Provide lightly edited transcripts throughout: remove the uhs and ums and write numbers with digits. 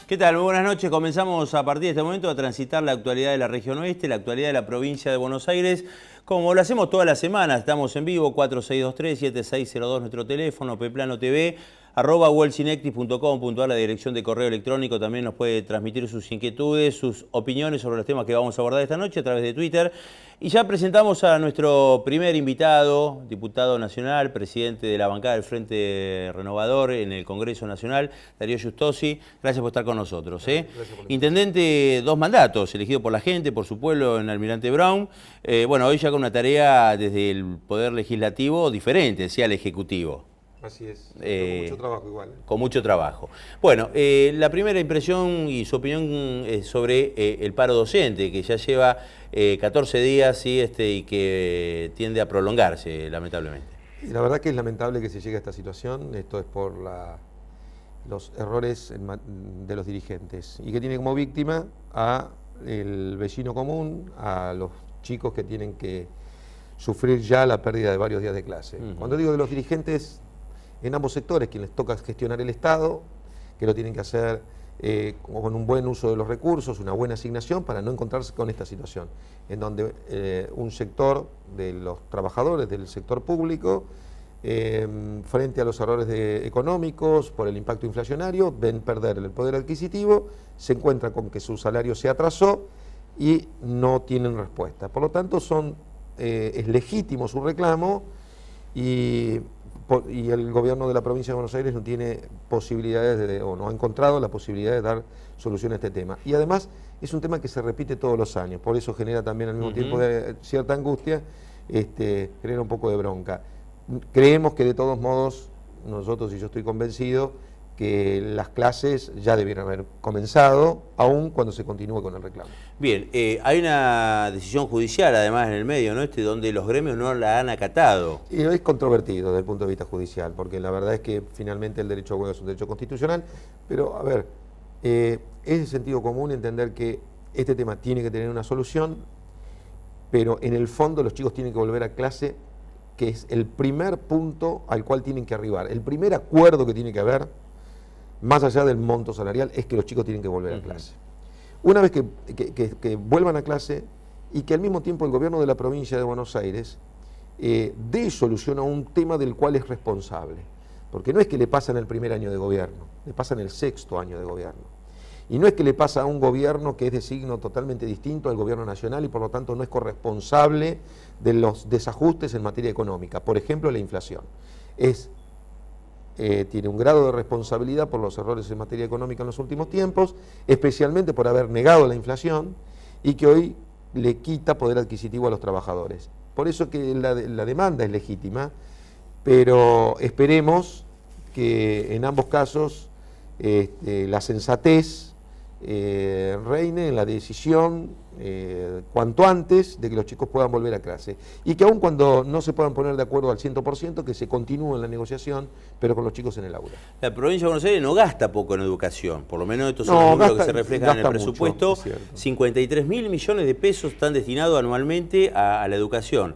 ¿Qué tal? Muy buenas noches. Comenzamos a partir de este momento a transitar la actualidad de la región oeste, la actualidad de la provincia de Buenos Aires. Como lo hacemos todas las semanas, estamos en vivo, 4623-7602, nuestro teléfono, Peplano TV, @welsinectis.com.ar, la dirección de correo electrónico. También nos puede transmitir sus inquietudes, sus opiniones sobre los temas que vamos a abordar esta noche a través de Twitter. Y ya presentamos a nuestro primer invitado, diputado nacional, presidente de la bancada del Frente Renovador en el Congreso Nacional, Darío Justosi. Gracias por estar con nosotros. Intendente, 2 mandatos, elegido por la gente, por su pueblo en Almirante Brown. Bueno, hoy ya con una tarea desde el Poder Legislativo diferente, decía el Ejecutivo. Así es, con mucho trabajo igual. Con mucho trabajo. Bueno, la primera impresión y su opinión sobre el paro docente, que ya lleva 14 días y que tiende a prolongarse, lamentablemente. Y la verdad que es lamentable que se llegue a esta situación. Esto es por los errores de los dirigentes y que tiene como víctima a el vecino común, a los chicos que tienen que sufrir ya la pérdida de varios días de clase. Cuando digo de los dirigentes, en ambos sectores, quien les toca gestionar el Estado, que lo tienen que hacer con un buen uso de los recursos, una buena asignación, para no encontrarse con esta situación, en donde un sector de los trabajadores del sector público, frente a los errores económicos, por el impacto inflacionario, ven perder el poder adquisitivo, se encuentran con que su salario se atrasó y no tienen respuesta. Por lo tanto, es legítimo su reclamo y el gobierno de la provincia de Buenos Aires no tiene posibilidades o no ha encontrado la posibilidad de dar solución a este tema. Y además es un tema que se repite todos los años, por eso genera también al mismo tiempo cierta angustia, genera un poco de bronca. Creemos que de todos modos, nosotros, y yo estoy convencido, que las clases ya debieran haber comenzado, aún cuando se continúe con el reclamo. Bien, hay una decisión judicial además en el medio, ¿no? Donde los gremios no la han acatado. Y es controvertido desde el punto de vista judicial, porque la verdad es que finalmente el derecho a huelga es un derecho constitucional, pero a ver, es de sentido común entender que este tema tiene que tener una solución, pero en el fondo los chicos tienen que volver a clase, que es el primer punto al cual tienen que arribar, el primer acuerdo que tiene que haber, más allá del monto salarial, es que los chicos tienen que volver a clase. Una vez que vuelvan a clase y que al mismo tiempo el gobierno de la provincia de Buenos Aires dé solución a un tema del cual es responsable. Porque no es que le pasa en el primer año de gobierno, le pasa en el 6º año de gobierno. Y no es que le pasa a un gobierno que es de signo totalmente distinto al gobierno nacional y por lo tanto no es corresponsable de los desajustes en materia económica. Por ejemplo, la inflación. Tiene un grado de responsabilidad por los errores en materia económica en los últimos tiempos, especialmente por haber negado la inflación y que hoy le quita poder adquisitivo a los trabajadores. Por eso que la demanda es legítima, pero esperemos que en ambos casos la sensatez reine en la decisión cuanto antes de que los chicos puedan volver a clase y que aun cuando no se puedan poner de acuerdo al 100%, que se continúe en la negociación, pero con los chicos en el aula. La provincia de Buenos Aires no gasta poco en educación, por lo menos estos son los números que se reflejan en el presupuesto. 53.000 millones de pesos están destinados anualmente a la educación.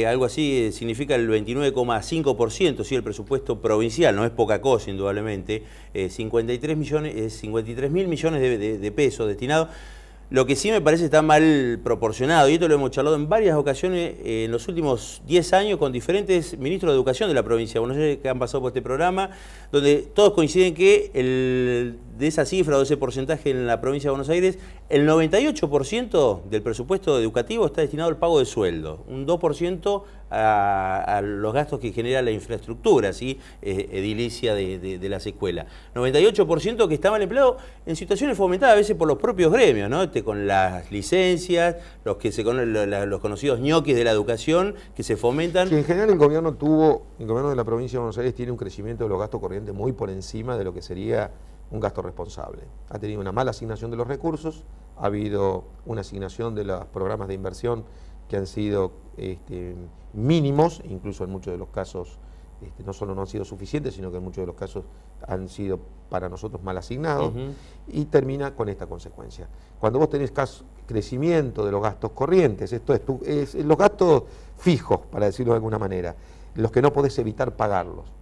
Algo así significa el 29,5%, sí, el presupuesto provincial, no es poca cosa indudablemente, 53.000 millones de pesos destinados. Lo que sí me parece está mal proporcionado, y esto lo hemos charlado en varias ocasiones en los últimos 10 años con diferentes ministros de educación de la provincia de Buenos Aires que han pasado por este programa, donde todos coinciden que de esa cifra o de ese porcentaje en la provincia de Buenos Aires, el 98% del presupuesto educativo está destinado al pago de sueldo, un 2% a los gastos que genera la infraestructura, ¿sí? Edilicia de las escuelas. 98% que está mal empleado en situaciones fomentadas a veces por los propios gremios, ¿no? Con las licencias, los conocidos ñoquis de la educación que se fomentan. Sí, en general el gobierno de la provincia de Buenos Aires tiene un crecimiento de los gastos corrientes muy por encima de lo que sería un gasto responsable. Ha tenido una mala asignación de los recursos, ha habido una asignación de los programas de inversión que han sido mínimos, incluso en muchos de los casos no solo no han sido suficientes, sino que en muchos de los casos han sido para nosotros mal asignados, y termina con esta consecuencia. Cuando vos tenés crecimiento de los gastos corrientes, esto es los gastos fijos, para decirlo de alguna manera, los que no podés evitar pagarlos,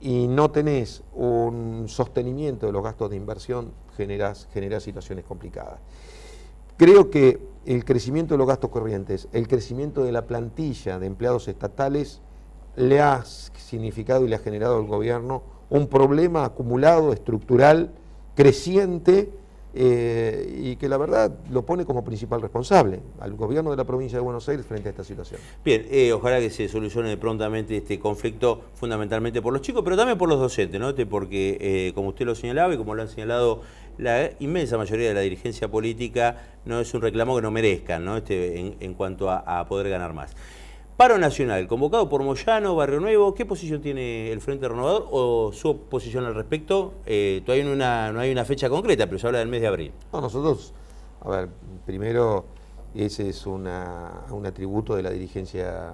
y no tenés un sostenimiento de los gastos de inversión, generás situaciones complicadas. Creo que el crecimiento de los gastos corrientes, el crecimiento de la plantilla de empleados estatales le ha significado y le ha generado al gobierno un problema acumulado, estructural, creciente, y que la verdad lo pone como principal responsable al gobierno de la provincia de Buenos Aires frente a esta situación. Bien, ojalá que se solucione prontamente este conflicto, fundamentalmente por los chicos, pero también por los docentes, ¿no? Porque, como usted lo señalaba y como lo han señalado la inmensa mayoría de la dirigencia política, no es un reclamo que no merezcan, ¿no? En cuanto a poder ganar más. Paro nacional, convocado por Moyano, Barrio Nuevo, ¿qué posición tiene el Frente Renovador o su posición al respecto? Todavía no hay una fecha concreta, pero se habla del mes de abril. No, nosotros, a ver, primero, ese es un atributo de la dirigencia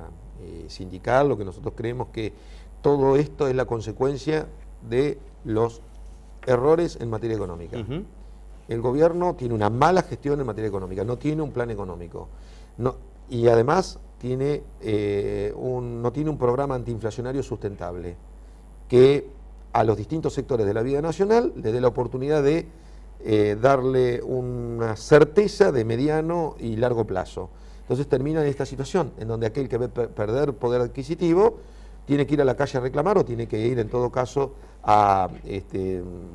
sindical. Lo que nosotros creemos que todo esto es la consecuencia de los errores en materia económica. El gobierno tiene una mala gestión en materia económica, no tiene un plan económico. Y además no tiene un programa antiinflacionario sustentable que a los distintos sectores de la vida nacional le dé la oportunidad de darle una certeza de mediano y largo plazo. Entonces termina en esta situación, en donde aquel que ve perder poder adquisitivo tiene que ir a la calle a reclamar o tiene que ir en todo caso a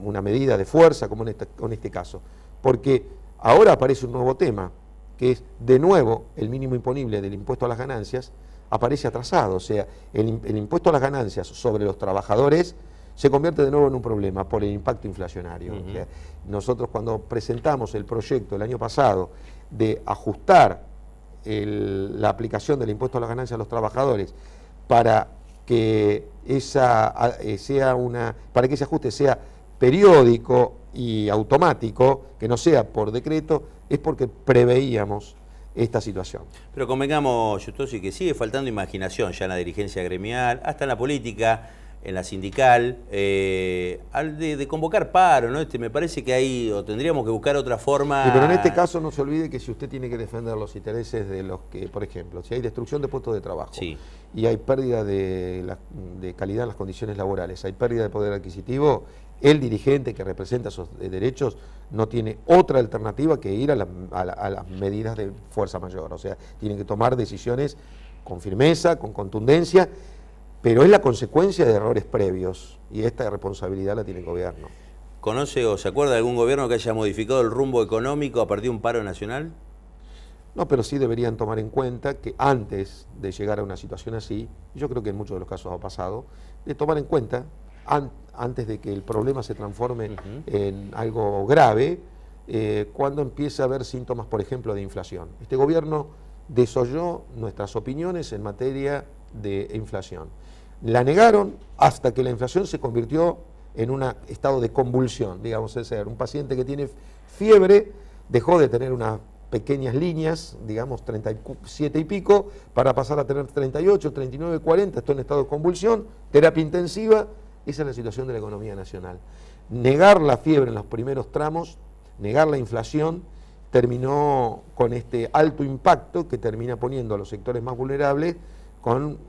una medida de fuerza, como en este caso. Porque ahora aparece un nuevo tema, que es de nuevo el mínimo imponible del impuesto a las ganancias, aparece atrasado. O sea, el impuesto a las ganancias sobre los trabajadores se convierte de nuevo en un problema por el impacto inflacionario. O sea, nosotros cuando presentamos el proyecto el año pasado de ajustar la aplicación del impuesto a las ganancias a los trabajadores para que ese ajuste sea periódico y automático, que no sea por decreto, es porque preveíamos esta situación. Pero convengamos, Justosi, que sigue faltando imaginación ya en la dirigencia gremial, hasta en la política, en la sindical, de convocar paro, ¿no? Me parece que ahí o tendríamos que buscar otra forma. Sí, pero en este caso no se olvide que si usted tiene que defender los intereses de los que, por ejemplo, si hay destrucción de puestos de trabajo, sí, y hay pérdida de calidad en las condiciones laborales, hay pérdida de poder adquisitivo, el dirigente que representa esos derechos no tiene otra alternativa que ir a las medidas de fuerza mayor. O sea, tienen que tomar decisiones con firmeza, con contundencia, pero es la consecuencia de errores previos y esta responsabilidad la tiene el gobierno. ¿Conoce o se acuerda de algún gobierno que haya modificado el rumbo económico a partir de un paro nacional? No, pero sí deberían tomar en cuenta que antes de llegar a una situación así, yo creo que en muchos de los casos ha pasado, de tomar en cuenta, antes de que el problema se transforme en algo grave, cuando empieza a haber síntomas, por ejemplo, de inflación. Este gobierno desoyó nuestras opiniones en materia de inflación. La negaron hasta que la inflación se convirtió en un estado de convulsión, digamos, es decir, un paciente que tiene fiebre dejó de tener unas pequeñas líneas, digamos 37 y pico, para pasar a tener 38, 39, 40, esto en estado de convulsión, terapia intensiva. Esa es la situación de la economía nacional. Negar la fiebre en los primeros tramos, negar la inflación, terminó con este alto impacto que termina poniendo a los sectores más vulnerables con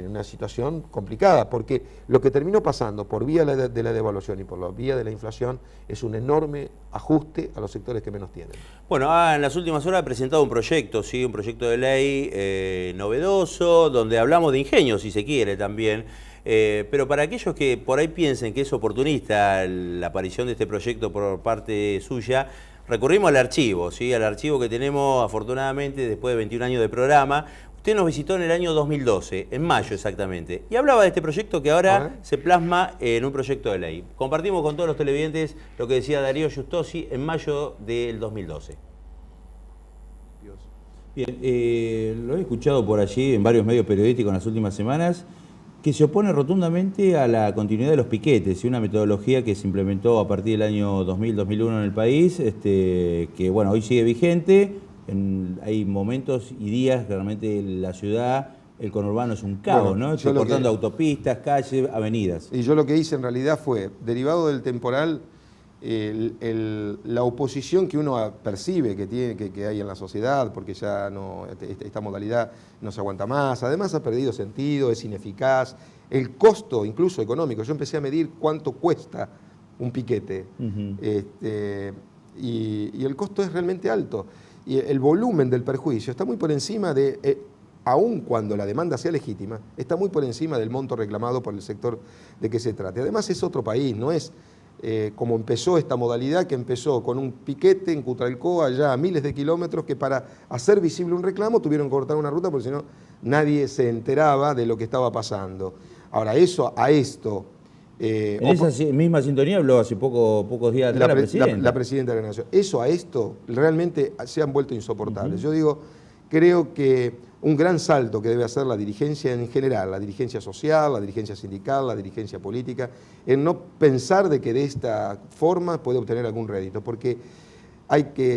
una situación complicada, porque lo que terminó pasando por vía de la devaluación y por la vía de la inflación es un enorme ajuste a los sectores que menos tienen. Bueno, en las últimas horas ha presentado un proyecto, ¿sí? Un proyecto de ley novedoso, donde hablamos de ingenio, si se quiere también. Pero para aquellos que por ahí piensen que es oportunista la aparición de este proyecto por parte suya, recurrimos al archivo, ¿sí? Al archivo que tenemos afortunadamente después de 21 años de programa. Usted nos visitó en el año 2012, en mayo exactamente, y hablaba de este proyecto que ahora se plasma en un proyecto de ley. Compartimos con todos los televidentes lo que decía Darío Justosi en mayo del 2012. Bien, lo he escuchado por allí en varios medios periodísticos en las últimas semanas, que se opone rotundamente a la continuidad de los piquetes y una metodología que se implementó a partir del año 2000-2001 en el país, que bueno, hoy sigue vigente. Hay momentos y días que realmente la ciudad, el conurbano es un caos, ¿no? Cortando autopistas, calles, avenidas. Y yo lo que hice en realidad fue, derivado del temporal, la oposición que uno percibe que hay en la sociedad, porque ya no, esta modalidad no se aguanta más, además ha perdido sentido, es ineficaz, el costo incluso económico. Yo empecé a medir cuánto cuesta un piquete y el costo es realmente alto. Y el volumen del perjuicio está muy por encima de, aun cuando la demanda sea legítima, está muy por encima del monto reclamado por el sector de que se trate. Además es otro país, no es como empezó esta modalidad, que empezó con un piquete en Cutralcó, allá a miles de kilómetros, que para hacer visible un reclamo tuvieron que cortar una ruta porque si no nadie se enteraba de lo que estaba pasando. Ahora, eso a esto... en esa misma sintonía habló hace pocos días atrás la presidenta de la Nación. Eso a esto realmente se han vuelto insoportables. Yo digo, creo que un gran salto que debe hacer la dirigencia en general, la dirigencia social, la dirigencia sindical, la dirigencia política, en no pensar de que de esta forma puede obtener algún rédito, porque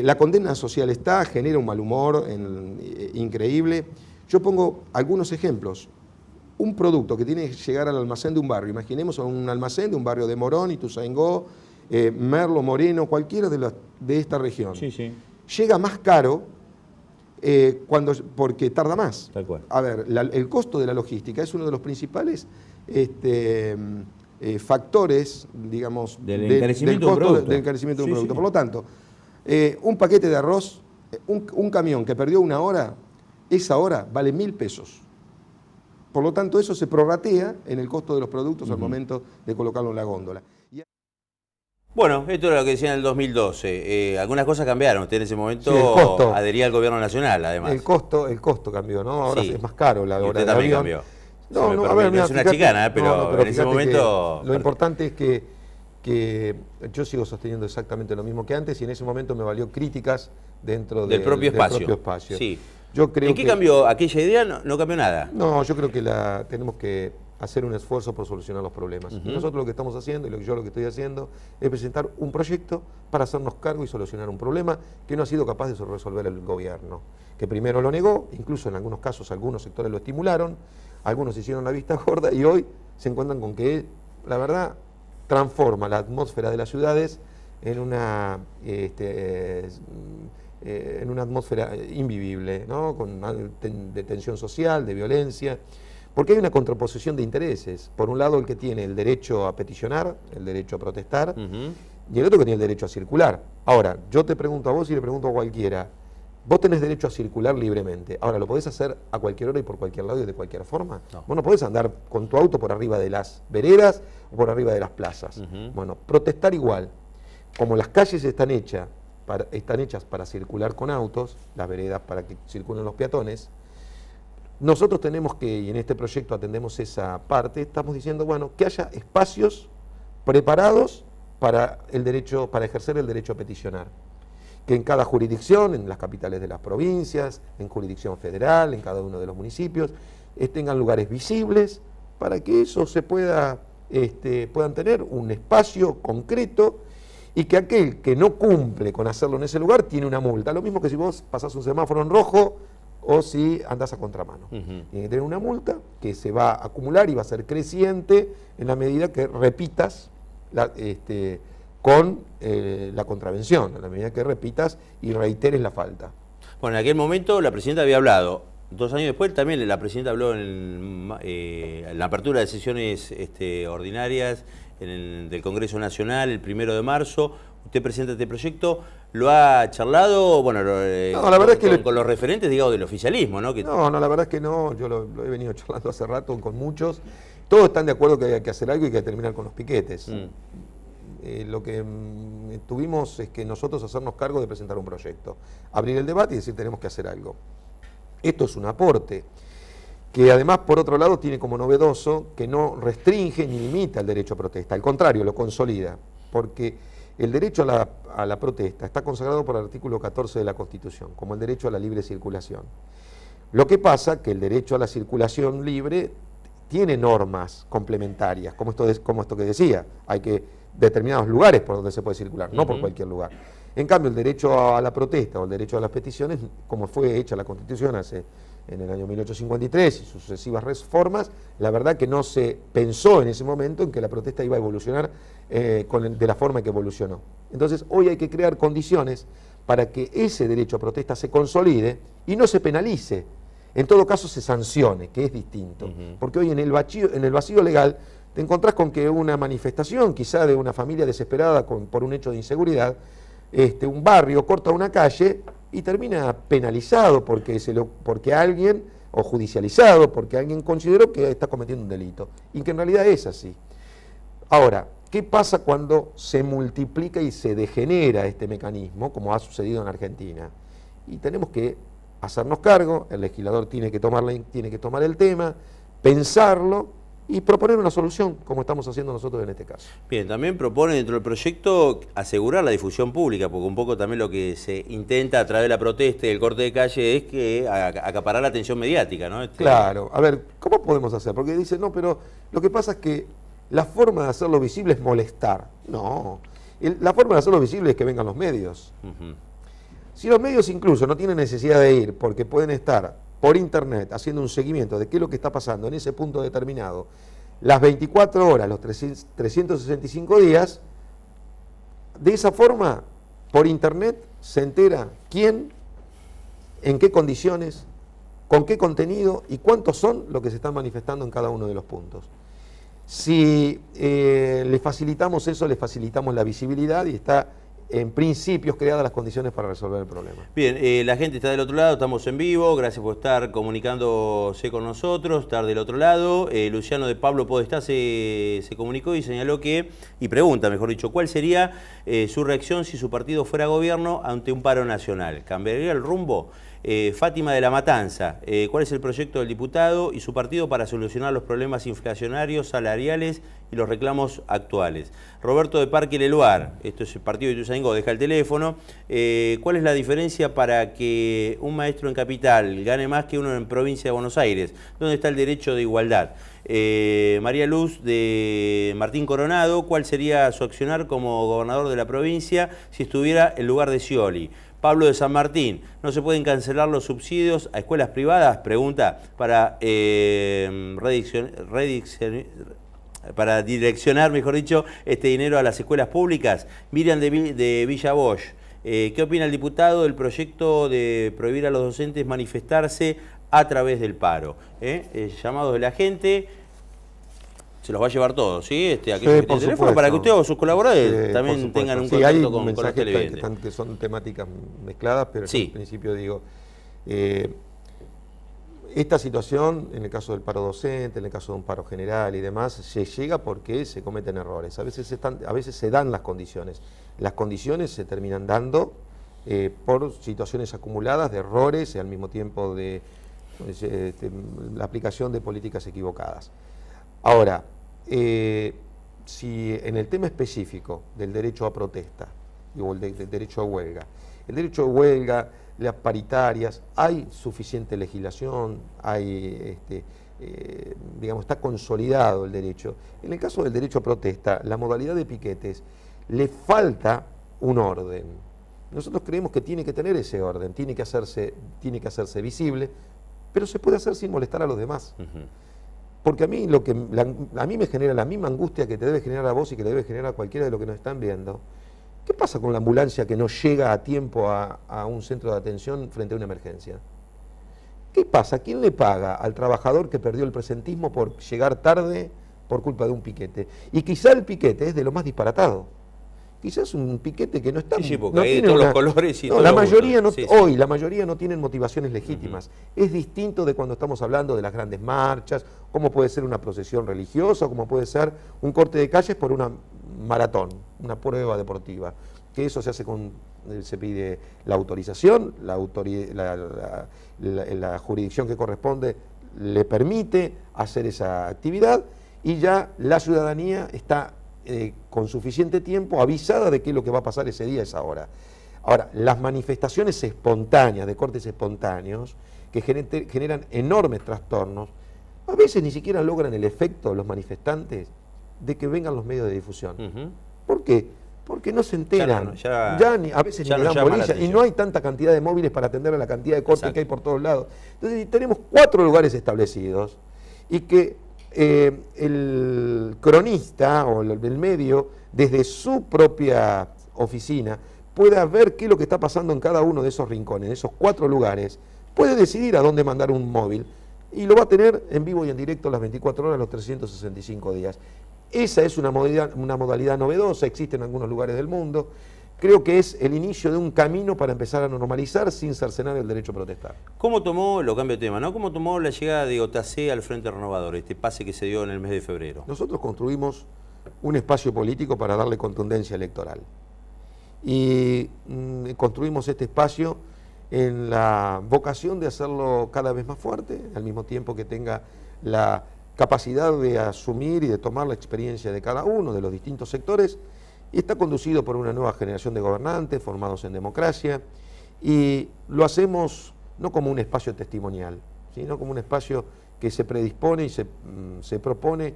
la condena social genera un mal humor increíble. Yo pongo algunos ejemplos. Un producto que tiene que llegar al almacén de un barrio, imaginemos un almacén de un barrio de Morón, Ituzaingó, Merlo, Moreno, cualquiera de esta región, llega más caro porque tarda más. Tal cual. A ver, el costo de la logística es uno de los principales factores, digamos, del encarecimiento de un producto. Del encarecimiento de un producto. Por lo tanto, un paquete de arroz, un camión que perdió una hora, esa hora vale 1.000 pesos. Por lo tanto, eso se prorratea en el costo de los productos al momento de colocarlo en la góndola. Bueno, esto era lo que decía en el 2012. Algunas cosas cambiaron. Usted en ese momento adhería al gobierno nacional, además. El costo cambió, ¿no? Ahora es más caro la hora usted también cambió. No, a ver, mira, es una chicana, pero en ese momento... Lo importante es que yo sigo sosteniendo exactamente lo mismo que antes y en ese momento me valió críticas dentro del propio espacio. Sí. Yo creo ¿En qué cambió? ¿Aquella idea no cambió nada? No, yo creo que tenemos que hacer un esfuerzo por solucionar los problemas. Y nosotros lo que estamos haciendo, y yo lo que estoy haciendo, es presentar un proyecto para hacernos cargo y solucionar un problema que no ha sido capaz de resolver el gobierno, que primero lo negó, incluso en algunos casos algunos sectores lo estimularon, algunos hicieron la vista gorda y hoy se encuentran con que, la verdad, transforma la atmósfera de las ciudades en una atmósfera invivible, ¿no? De tensión social, de violencia, porque hay una contraposición de intereses. Por un lado, el que tiene el derecho a peticionar, el derecho a protestar, y el otro que tiene el derecho a circular. Ahora, yo te pregunto a vos y le pregunto a cualquiera, vos tenés derecho a circular libremente. Ahora, ¿lo podés hacer a cualquier hora y por cualquier lado y de cualquier forma? No. Vos no podés andar con tu auto por arriba de las veredas o por arriba de las plazas. Bueno, protestar igual. Como las calles están hechas para circular con autos, las veredas para que circulen los peatones, nosotros tenemos que, y en este proyecto atendemos esa parte, estamos diciendo, bueno, que haya espacios preparados para ejercer el derecho a peticionar. Que en cada jurisdicción, en las capitales de las provincias, en jurisdicción federal, en cada uno de los municipios, tengan lugares visibles para que eso se puedan tener un espacio concreto y que aquel que no cumple con hacerlo en ese lugar tiene una multa. Lo mismo que si vos pasás un semáforo en rojo o si andás a contramano. Tiene que tener una multa que se va a acumular y va a ser creciente en la medida que repitas con la contravención, en la medida que repitas y reiteres la falta. Bueno, en aquel momento la presidenta había hablado. 2 años después también la presidenta habló en la apertura de sesiones ordinarias del Congreso Nacional el 1 de marzo. Usted presenta este proyecto, ¿lo ha charlado bueno, la verdad es que con los referentes, digamos, del oficialismo? ¿No? No, la verdad es que no, yo lo he venido charlando hace rato con muchos. Todos están de acuerdo que hay que hacer algo y que hay que terminar con los piquetes. Lo que tuvimos es que nosotros hacernos cargo de presentar un proyecto, abrir el debate y decir tenemos que hacer algo. Esto es un aporte que además, por otro lado, tiene como novedoso que no restringe ni limita el derecho a protesta, al contrario, lo consolida, porque el derecho a la protesta está consagrado por el artículo 14 de la Constitución, como el derecho a la libre circulación. Lo que pasa que el derecho a la circulación libre tiene normas complementarias, como esto que decía, hay que determinados lugares por donde se puede circular, no por cualquier lugar. En cambio, el derecho a la protesta o el derecho a las peticiones, como fue hecha la Constitución en el año 1853 y sucesivas reformas, la verdad que no se pensó en ese momento en que la protesta iba a evolucionar de la forma que evolucionó. Entonces, hoy hay que crear condiciones para que ese derecho a protesta se consolide y no se penalice en todo caso se sancione, que es distinto. Porque hoy en el vacío legal te encontrás con que una manifestación, quizá de una familia desesperada por un hecho de inseguridad, un barrio corta una calle y termina penalizado porque alguien, o judicializado porque alguien consideró que está cometiendo un delito, y que en realidad es así. Ahora, ¿qué pasa cuando se multiplica y se degenera este mecanismo, como ha sucedido en Argentina? Y tenemos que hacernos cargo, el legislador tiene que tomar el tema, pensarlo y proponer una solución, como estamos haciendo nosotros en este caso. Bien, también propone dentro del proyecto asegurar la difusión pública, porque un poco también lo que se intenta a través de la protesta y el corte de calle es que acaparar la atención mediática, ¿no? Claro, a ver, ¿cómo podemos hacer? Porque dice, no, pero lo que pasa es que la forma de hacerlo visible es molestar. No, la forma de hacerlo visible es que vengan los medios. Si los medios incluso no tienen necesidad de ir, porque pueden estar por internet haciendo un seguimiento de qué es lo que está pasando en ese punto determinado, las 24 horas, los 365 días, de esa forma, por internet, se entera quién, en qué condiciones, con qué contenido y cuántos son los que se están manifestando en cada uno de los puntos. Si le facilitamos eso, le facilitamos la visibilidad y está en principios creadas las condiciones para resolver el problema. Bien, la gente está del otro lado, estamos en vivo, gracias por estar comunicándose con nosotros, estar del otro lado. Luciano de Pablo Podestá se comunicó y señaló y pregunta, mejor dicho, ¿cuál sería su reacción si su partido fuera gobierno ante un paro nacional? ¿Cambiaría el rumbo? Fátima de la Matanza, ¿cuál es el proyecto del diputado y su partido para solucionar los problemas inflacionarios, salariales y los reclamos actuales? Roberto de Parque Leluar, esto es el partido de Ituzaingó, deja el teléfono. ¿Cuál es la diferencia para que un maestro en Capital gane más que uno en provincia de Buenos Aires? ¿Dónde está el derecho de igualdad? María Luz de Martín Coronado, ¿cuál sería su accionar como gobernador de la provincia si estuviera en lugar de Scioli? Pablo de San Martín, ¿no se pueden cancelar los subsidios a escuelas privadas? Pregunta para direccionar, mejor dicho, este dinero a las escuelas públicas. Miriam de Villa Bosch, ¿qué opina el diputado del proyecto de prohibir a los docentes manifestarse a través del paro? Llamados de la gente. Se los va a llevar todos, ¿sí? Aquellos que tienen teléfono, para que usted o sus colaboradores también tengan un contacto con los televidentes. Que son temáticas mezcladas, pero sí. En principio digo, esta situación, en el caso del paro docente, en el caso de un paro general y demás, se llega porque se cometen errores. A veces se dan las condiciones. Las condiciones se terminan dando por situaciones acumuladas de errores y al mismo tiempo de la aplicación de políticas equivocadas. Ahora, si en el tema específico del derecho a protesta o del derecho a huelga, el derecho a huelga, las paritarias, hay suficiente legislación, digamos, está consolidado el derecho. En el caso del derecho a protesta, la modalidad de piquetes, le falta un orden. Nosotros creemos que tiene que tener ese orden, tiene que hacerse visible, pero se puede hacer sin molestar a los demás. Porque a mí a mí me genera la misma angustia que te debe generar a vos y que le debe generar a cualquiera de los que nos están viendo. ¿Qué pasa con la ambulancia que no llega a tiempo a un centro de atención frente a una emergencia? ¿Qué pasa? ¿Quién le paga al trabajador que perdió el presentismo por llegar tarde por culpa de un piquete? Y quizá el piquete es de lo más disparatado. Quizás un piquete que no está... Sí, porque hay de todos los colores y todos la los mayoría gustos. Hoy la mayoría no tienen motivaciones legítimas. Es distinto de cuando estamos hablando de las grandes marchas, como puede ser una procesión religiosa, como puede ser un corte de calles por una maratón, una prueba deportiva. Que eso se hace se pide la autorización, la jurisdicción que corresponde le permite hacer esa actividad y ya la ciudadanía está con suficiente tiempo avisada de qué es lo que va a pasar ese día, esa hora. Ahora, las manifestaciones espontáneas, de cortes espontáneos, que generan enormes trastornos, a veces ni siquiera logran el efecto los manifestantes de que vengan los medios de difusión. ¿Por qué? Porque no se enteran, a veces ni le dan bolilla, y no hay tanta cantidad de móviles para atender a la cantidad de cortes que hay por todos lados. Entonces, si tenemos 4 lugares establecidos y que el cronista o el medio, desde su propia oficina, pueda ver qué es lo que está pasando en cada uno de esos rincones, de esos 4 lugares, puede decidir a dónde mandar un móvil y lo va a tener en vivo y en directo las 24 horas, los 365 días. Esa es una modalidad novedosa, existe en algunos lugares del mundo. Creo que es el inicio de un camino para empezar a normalizar sin cercenar el derecho a protestar. ¿Cómo tomó, lo cambio de tema, ¿no? ¿Cómo tomó la llegada de OTAC al Frente Renovador, este pase que se dio en el mes de febrero? Nosotros construimos un espacio político para darle contundencia electoral. Y construimos este espacio en la vocación de hacerlo cada vez más fuerte, al mismo tiempo que tenga la capacidad de asumir y de tomar la experiencia de cada uno de los distintos sectores, y está conducido por una nueva generación de gobernantes formados en democracia, y lo hacemos no como un espacio testimonial, sino como un espacio que se predispone y se propone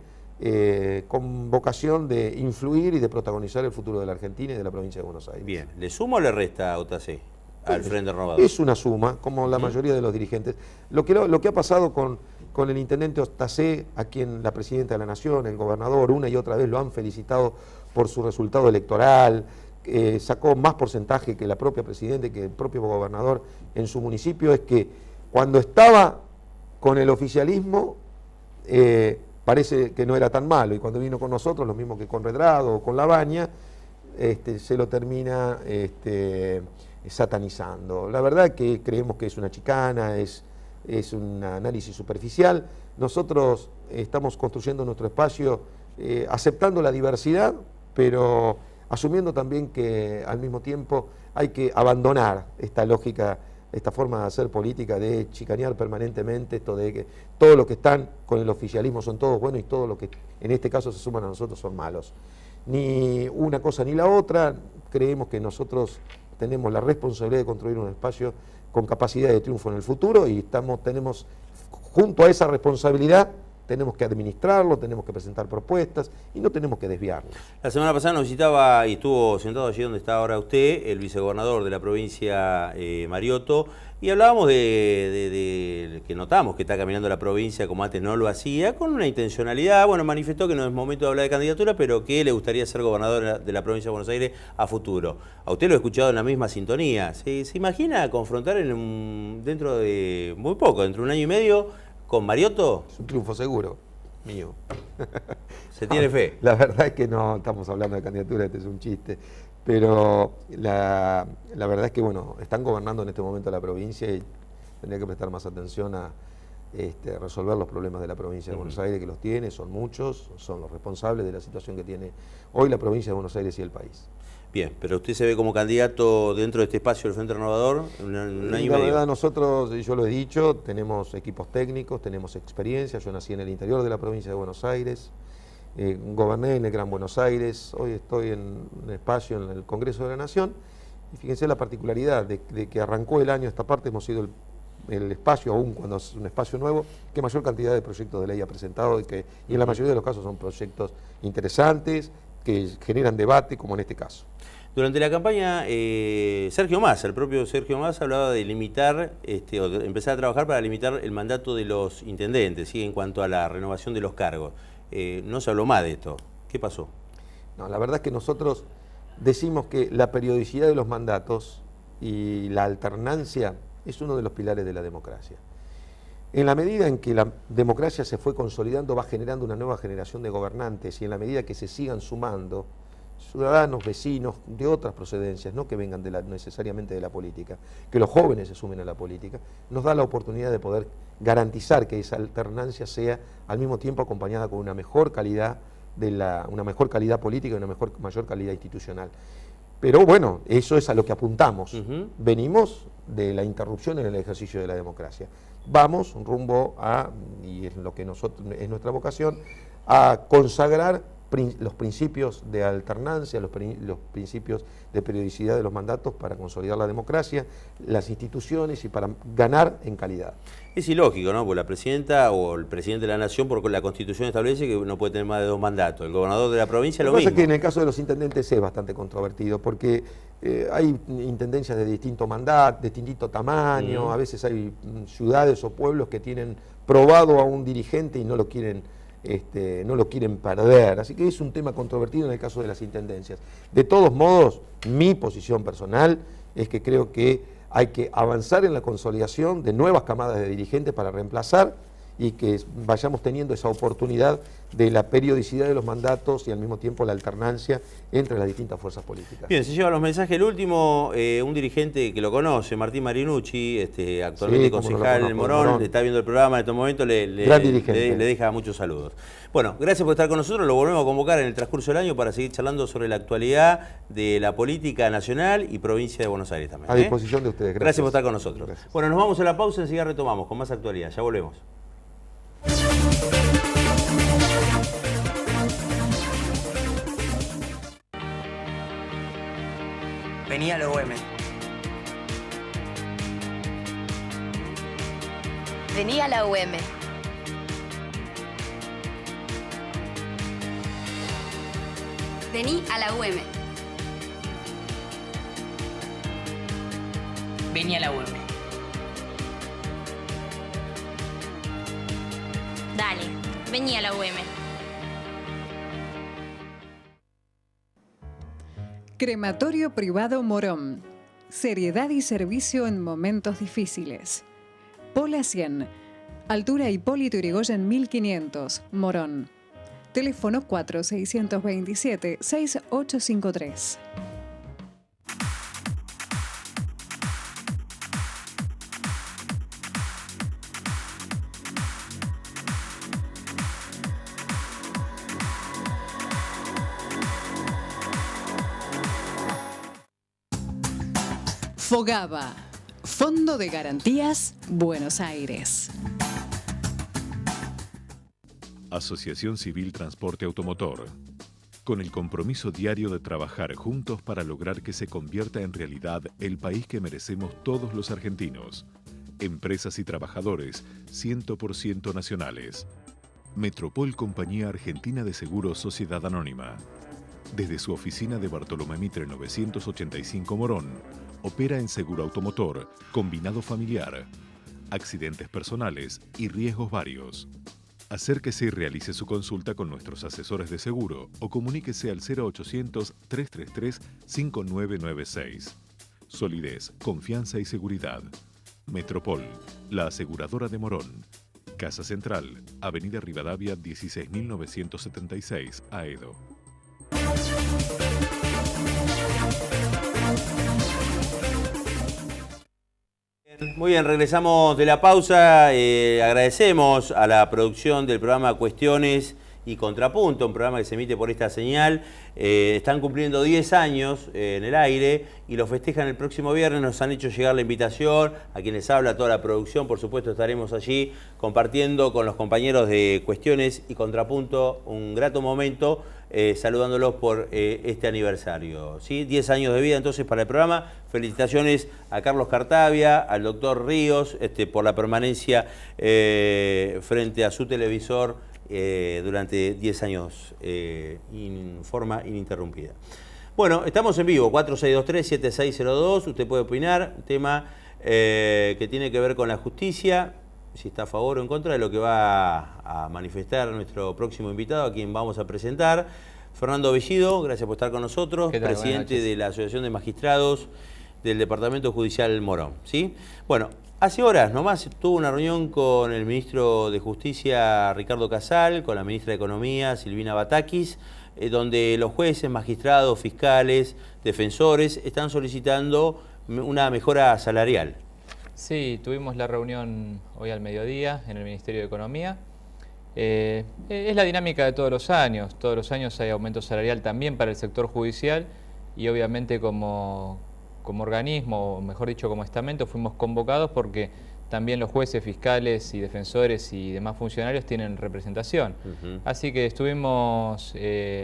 con vocación de influir y de protagonizar el futuro de la Argentina y de la provincia de Buenos Aires. Bien, ¿le suma o le resta a OTAC al Frente Renovador? Es una suma, como la mayoría de los dirigentes. Lo que ha pasado con el intendente OTAC, a quien la presidenta de la Nación, el gobernador, una y otra vez lo han felicitado por su resultado electoral, sacó más porcentaje que la propia presidenta y que el propio gobernador en su municipio, es que cuando estaba con el oficialismo parece que no era tan malo, y cuando vino con nosotros, lo mismo que con Redrado o con Labaña, se lo termina satanizando. La verdad que creemos que es una chicana, es un análisis superficial. Nosotros estamos construyendo nuestro espacio aceptando la diversidad, pero asumiendo también que al mismo tiempo hay que abandonar esta lógica, esta forma de hacer política, de chicanear permanentemente, esto de que todos los que están con el oficialismo son todos buenos y todos los que en este caso se suman a nosotros son malos. Ni una cosa ni la otra. Creemos que nosotros tenemos la responsabilidad de construir un espacio con capacidad de triunfo en el futuro, y tenemos junto a esa responsabilidad, tenemos que administrarlo, tenemos que presentar propuestas y no tenemos que desviarnos. La semana pasada nos visitaba y estuvo sentado allí donde está ahora usted, el vicegobernador de la provincia, Mariotto, y hablábamos de que notamos que está caminando la provincia como antes no lo hacía, con una intencionalidad. Bueno, manifestó que no es momento de hablar de candidatura, pero que le gustaría ser gobernador de la provincia de Buenos Aires a futuro. A usted lo he escuchado en la misma sintonía. ¿Se imagina confrontar dentro de muy poco, dentro de un año y medio, con Mariotto? Es un triunfo seguro, mío. ¿Se tiene fe? La verdad es que no estamos hablando de candidatura, este es un chiste. Pero la verdad es que, bueno, están gobernando en este momento la provincia y tendría que prestar más atención a resolver los problemas de la provincia de Buenos Aires, que los tiene, son muchos, son los responsables de la situación que tiene hoy la provincia de Buenos Aires y el país. Bien, pero usted se ve como candidato dentro de este espacio del Frente Renovador en un año y medio. La verdad, nosotros, yo lo he dicho, tenemos equipos técnicos, tenemos experiencia. Yo nací en el interior de la provincia de Buenos Aires, goberné en el Gran Buenos Aires, hoy estoy en un espacio en el Congreso de la Nación, y fíjense la particularidad de que arrancó el año esta parte, hemos sido el espacio, aún cuando es un espacio nuevo, que mayor cantidad de proyectos de ley ha presentado, y en la mayoría de los casos son proyectos interesantes, que generan debate, como en este caso. Durante la campaña, Sergio Massa, el propio Sergio Massa, hablaba de limitar, o de empezar a trabajar para limitar el mandato de los intendentes, ¿sí? En cuanto a la renovación de los cargos. No se habló más de esto. ¿Qué pasó? No, la verdad es que nosotros decimos que la periodicidad de los mandatos y la alternancia es uno de los pilares de la democracia. En la medida en que la democracia se fue consolidando, va generando una nueva generación de gobernantes, y en la medida que se sigan sumando ciudadanos, vecinos de otras procedencias, no que vengan necesariamente de la política, que los jóvenes se sumen a la política, nos da la oportunidad de poder garantizar que esa alternancia sea al mismo tiempo acompañada con una mejor calidad política y una mayor calidad institucional. Pero bueno, eso es a lo que apuntamos. Venimos de la interrupción en el ejercicio de la democracia. Vamos rumbo a, y es lo que es nuestra vocación, a consagrar los principios de alternancia, los principios de periodicidad de los mandatos para consolidar la democracia, las instituciones y para ganar en calidad. Es ilógico, ¿no? Porque la presidenta o el presidente de la Nación, porque la Constitución establece que no puede tener más de 2 mandatos. El gobernador de la provincia lo mismo. Lo que pasa es que en el caso de los intendentes es bastante controvertido, porque hay intendencias de distinto mandato, de distinto tamaño, a veces hay ciudades o pueblos que tienen probado a un dirigente y no lo quieren perder, así que es un tema controvertido en el caso de las intendencias. De todos modos, mi posición personal es que creo que Hay que avanzar en la consolidación de nuevas camadas de dirigentes para reemplazar y que vayamos teniendo esa oportunidad de la periodicidad de los mandatos y al mismo tiempo la alternancia entre las distintas fuerzas políticas. Bien, se llevan los mensajes. El último, un dirigente que lo conoce, Martín Marinucci, actualmente Sí, concejal en Morón, está viendo el programa en estos momentos, le deja muchos saludos. Bueno, gracias por estar con nosotros, lo volvemos a convocar en el transcurso del año para seguir charlando sobre la actualidad de la política nacional y provincia de Buenos Aires también. A disposición de ustedes, Gracias por estar con nosotros. Gracias. Bueno, nos vamos a la pausa y enseguida retomamos con más actualidad. Ya volvemos. Vení a la UM. Vení a la UM. Vení a la UM. Vení a la UM. Dale, vení a la UM. Crematorio Privado Morón. Seriedad y servicio en momentos difíciles. Pola 100. Altura Hipólito Yrigoyen 1500. Morón. Teléfono 4627-6853. Fogaba. Fondo de Garantías, Buenos Aires. Asociación Civil Transporte Automotor. Con el compromiso diario de trabajar juntos para lograr que se convierta en realidad el país que merecemos todos los argentinos. Empresas y trabajadores 100% nacionales. Metropol Compañía Argentina de Seguros Sociedad Anónima. Desde su oficina de Bartolomé Mitre 985 Morón, opera en seguro automotor, combinado familiar, accidentes personales y riesgos varios. Acérquese y realice su consulta con nuestros asesores de seguro o comuníquese al 0800-333-5996. Solidez, confianza y seguridad. Metropol, la aseguradora de Morón. Casa Central, Avenida Rivadavia 16976, Aedo. Muy bien, regresamos de la pausa. Agradecemos a la producción del programa Cuestiones y Contrapunto, un programa que se emite por esta señal. Están cumpliendo 10 años en el aire y lo festejan el próximo viernes. Nos han hecho llegar la invitación, a quienes habla toda la producción. Por supuesto estaremos allí compartiendo con los compañeros de Cuestiones y Contrapunto un grato momento, saludándolos por este aniversario. ¿Sí? 10 años de vida entonces para el programa. Felicitaciones a Carlos Cartavia, al doctor Ríos, por la permanencia frente a su televisor durante 10 años en forma ininterrumpida. Bueno, estamos en vivo, 4623-7602, usted puede opinar, un tema que tiene que ver con la justicia, si está a favor o en contra de lo que va a manifestar nuestro próximo invitado, a quien vamos a presentar. Fernando Bellido, gracias por estar con nosotros, presidente de la Asociación de Magistrados del Departamento Judicial Morón. ¿Sí? Bueno, hace horas nomás tuvo una reunión con el ministro de Justicia, Ricardo Casal, con la ministra de Economía, Silvina Batakis, donde los jueces, magistrados, fiscales, defensores están solicitando una mejora salarial. Sí, tuvimos la reunión hoy al mediodía en el Ministerio de Economía. Es la dinámica de todos los años hay aumento salarial también para el sector judicial y obviamente como organismo, o mejor dicho como estamento, fuimos convocados porque también los jueces, fiscales y defensores y demás funcionarios tienen representación. Así que estuvimos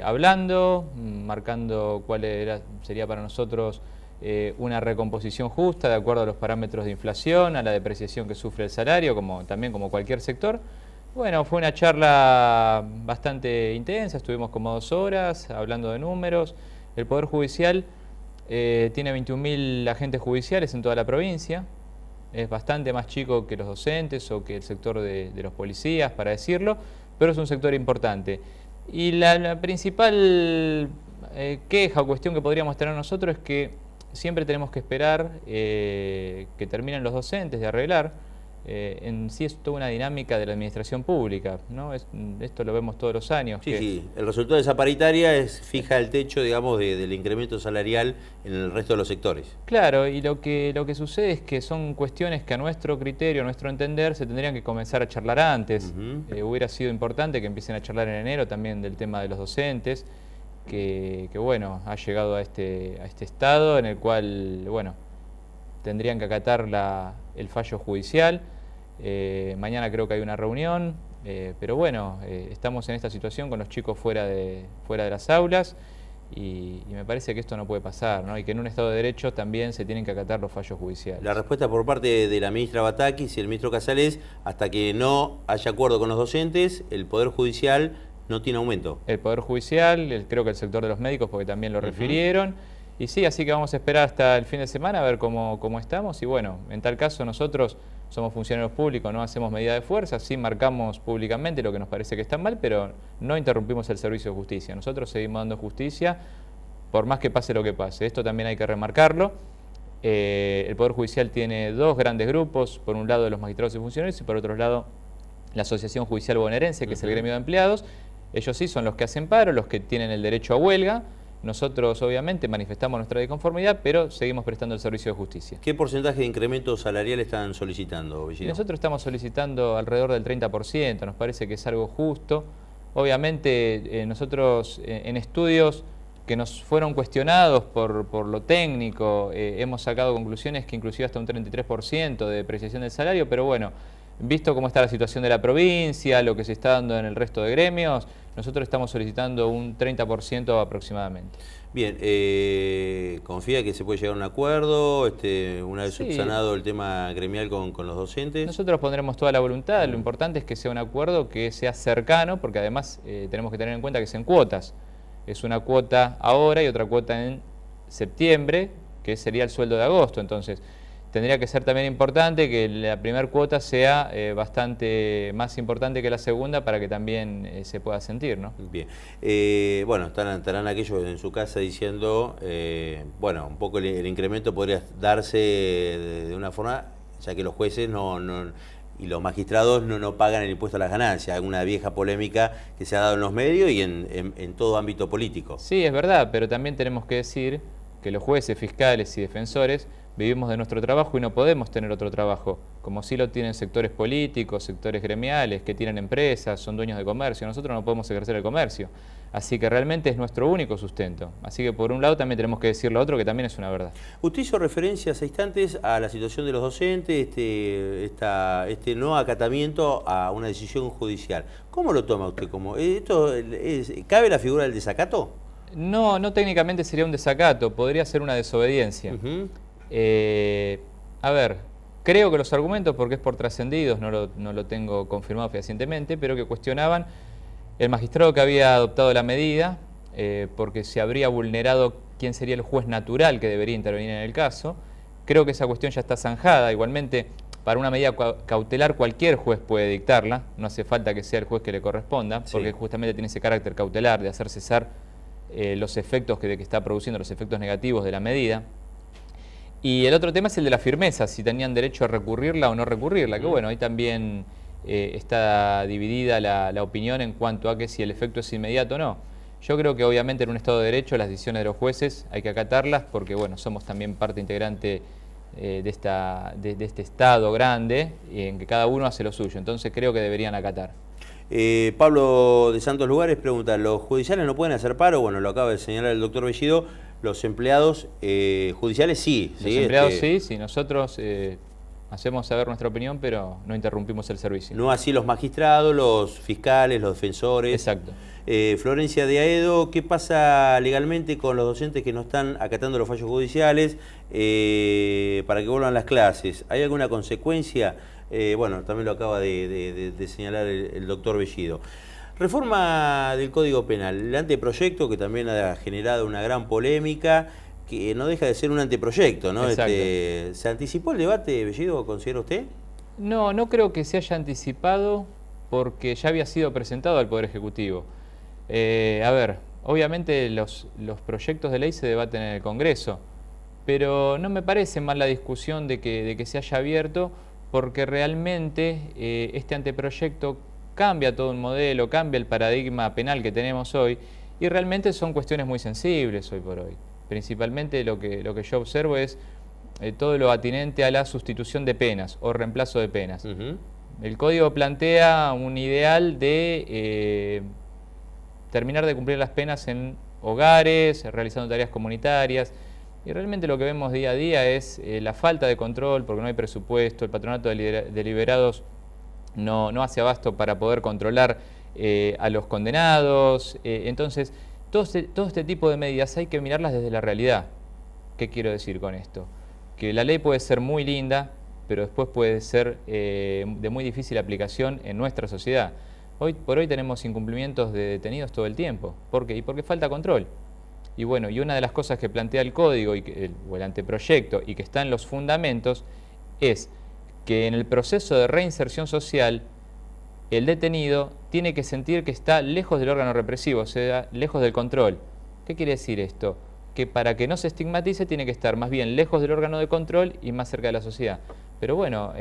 hablando, marcando cuál sería para nosotros una recomposición justa de acuerdo a los parámetros de inflación, a la depreciación que sufre el salario, también como cualquier sector. Bueno, fue una charla bastante intensa, estuvimos como 2 horas hablando de números. El Poder Judicial tiene 21.000 agentes judiciales en toda la provincia, es bastante más chico que los docentes o que el sector de los policías, para decirlo, pero es un sector importante. Y la principal queja o cuestión que podríamos tener nosotros es que siempre tenemos que esperar que terminen los docentes de arreglar. En sí es toda una dinámica de la administración pública, ¿no? Esto lo vemos todos los años. Sí, sí. El resultado de esa paritaria fija el techo, digamos, del incremento salarial en el resto de los sectores. Claro, y lo que sucede es que son cuestiones que a nuestro criterio, a nuestro entender, se tendrían que comenzar a charlar antes. Hubiera sido importante que empiecen a charlar en enero también del tema de los docentes, que bueno, ha llegado a este estado en el cual, bueno, tendrían que acatar el fallo judicial. Mañana creo que hay una reunión, pero bueno, estamos en esta situación con los chicos fuera de las aulas y me parece que esto no puede pasar, ¿no? Y que en un Estado de Derecho también se tienen que acatar los fallos judiciales. La respuesta por parte de la ministra Batakis y el ministro Casales, hasta que no haya acuerdo con los docentes, el Poder Judicial no tiene aumento. El Poder Judicial, creo que el sector de los médicos, porque también lo refirieron. Y sí, así que vamos a esperar hasta el fin de semana a ver cómo estamos. Y bueno, en tal caso nosotros somos funcionarios públicos, no hacemos medida de fuerza, sí marcamos públicamente lo que nos parece que está mal, pero no interrumpimos el servicio de justicia. Nosotros seguimos dando justicia por más que pase lo que pase. Esto también hay que remarcarlo. El Poder Judicial tiene dos grandes grupos, por un lado los magistrados y funcionarios y por otro lado la Asociación Judicial Bonaerense, que es el gremio de empleados. Ellos sí son los que hacen paro, los que tienen el derecho a huelga. Nosotros obviamente manifestamos nuestra disconformidad, pero seguimos prestando el servicio de justicia. ¿Qué porcentaje de incremento salarial están solicitando, Bellido? Nosotros estamos solicitando alrededor del 30%, nos parece que es algo justo. Obviamente nosotros en estudios que nos fueron cuestionados por lo técnico, hemos sacado conclusiones que inclusive hasta un 33% de depreciación del salario, pero bueno, visto cómo está la situación de la provincia, lo que se está dando en el resto de gremios, nosotros estamos solicitando un 30% aproximadamente. Bien, ¿confía que se puede llegar a un acuerdo una vez subsanado el tema gremial con los docentes? Nosotros pondremos toda la voluntad, lo importante es que sea un acuerdo que sea cercano, porque además tenemos que tener en cuenta que es en cuotas. Es una cuota ahora y otra cuota en septiembre, que sería el sueldo de agosto, entonces tendría que ser también importante que la primera cuota sea bastante más importante que la segunda para que también se pueda sentir, ¿no? Bien. Bueno, estarán aquellos en su casa diciendo, bueno, un poco el incremento podría darse de una forma, ya que los jueces y los magistrados no pagan el impuesto a las ganancias, una vieja polémica que se ha dado en los medios y en todo ámbito político. Sí, es verdad, pero también tenemos que decir que los jueces, fiscales y defensores vivimos de nuestro trabajo y no podemos tener otro trabajo, como sí lo tienen sectores políticos, sectores gremiales, que tienen empresas, son dueños de comercio. Nosotros no podemos ejercer el comercio, así que realmente es nuestro único sustento. Así que por un lado también tenemos que decir lo otro, que también es una verdad. Usted hizo referencia hace instantes a la situación de los docentes, este no acatamiento a una decisión judicial. ¿Cómo lo toma usted? ¿Cabe la figura del desacato? No técnicamente sería un desacato, podría ser una desobediencia. A ver, creo que los argumentos, porque es por trascendidos, no lo tengo confirmado fehacientemente, pero que cuestionaban el magistrado que había adoptado la medida, porque se habría vulnerado quién sería el juez natural que debería intervenir en el caso. Creo que esa cuestión ya está zanjada. Igualmente, para una medida cautelar cualquier juez puede dictarla, no hace falta que sea el juez que le corresponda, porque justamente tiene ese carácter cautelar de hacer cesar los efectos que está produciendo, los efectos negativos de la medida. Y el otro tema es el de la firmeza, si tenían derecho a recurrirla o no recurrirla, que bueno, ahí también está dividida la opinión en cuanto a que si el efecto es inmediato o no. Yo creo que obviamente en un Estado de Derecho las decisiones de los jueces hay que acatarlas porque bueno, somos también parte integrante de este Estado grande y en que cada uno hace lo suyo, entonces creo que deberían acatar. Pablo de Santos Lugares pregunta, ¿los judiciales no pueden hacer paro? Bueno, lo acaba de señalar el doctor Bellido, los empleados judiciales sí. Los empleados sí, nosotros hacemos saber nuestra opinión, pero no interrumpimos el servicio. No así los magistrados, los fiscales, los defensores. Exacto. Florencia de Aedo, ¿qué pasa legalmente con los docentes que no están acatando los fallos judiciales para que vuelvan las clases? ¿Hay alguna consecuencia? Bueno, también lo acaba de señalar el doctor Bellido. Reforma del Código Penal, el anteproyecto que también ha generado una gran polémica, que no deja de ser un anteproyecto, ¿no? ¿Se anticipó el debate, Bellido, considera usted? No creo que se haya anticipado porque ya había sido presentado al Poder Ejecutivo. A ver, obviamente los proyectos de ley se debaten en el Congreso, pero no me parece mal la discusión de que se haya abierto, porque realmente este anteproyecto cambia todo un modelo, cambia el paradigma penal que tenemos hoy, y realmente son cuestiones muy sensibles hoy por hoy. Principalmente lo que yo observo es todo lo atinente a la sustitución de penas o reemplazo de penas. El código plantea un ideal de terminar de cumplir las penas en hogares, realizando tareas comunitarias, y realmente lo que vemos día a día es la falta de control, porque no hay presupuesto, el patronato de deliberados no hace abasto para poder controlar a los condenados. Entonces, todo este tipo de medidas hay que mirarlas desde la realidad. ¿Qué quiero decir con esto? Que la ley puede ser muy linda, pero después puede ser de muy difícil aplicación en nuestra sociedad. Hoy por hoy tenemos incumplimientos de detenidos todo el tiempo. ¿Por qué? Y porque falta control. Y bueno, y una de las cosas que plantea el código o el anteproyecto y que está en los fundamentos es que en el proceso de reinserción social el detenido tiene que sentir que está lejos del órgano represivo, o sea, lejos del control. ¿Qué quiere decir esto? Que para que no se estigmatice tiene que estar más bien lejos del órgano de control y más cerca de la sociedad. Pero bueno,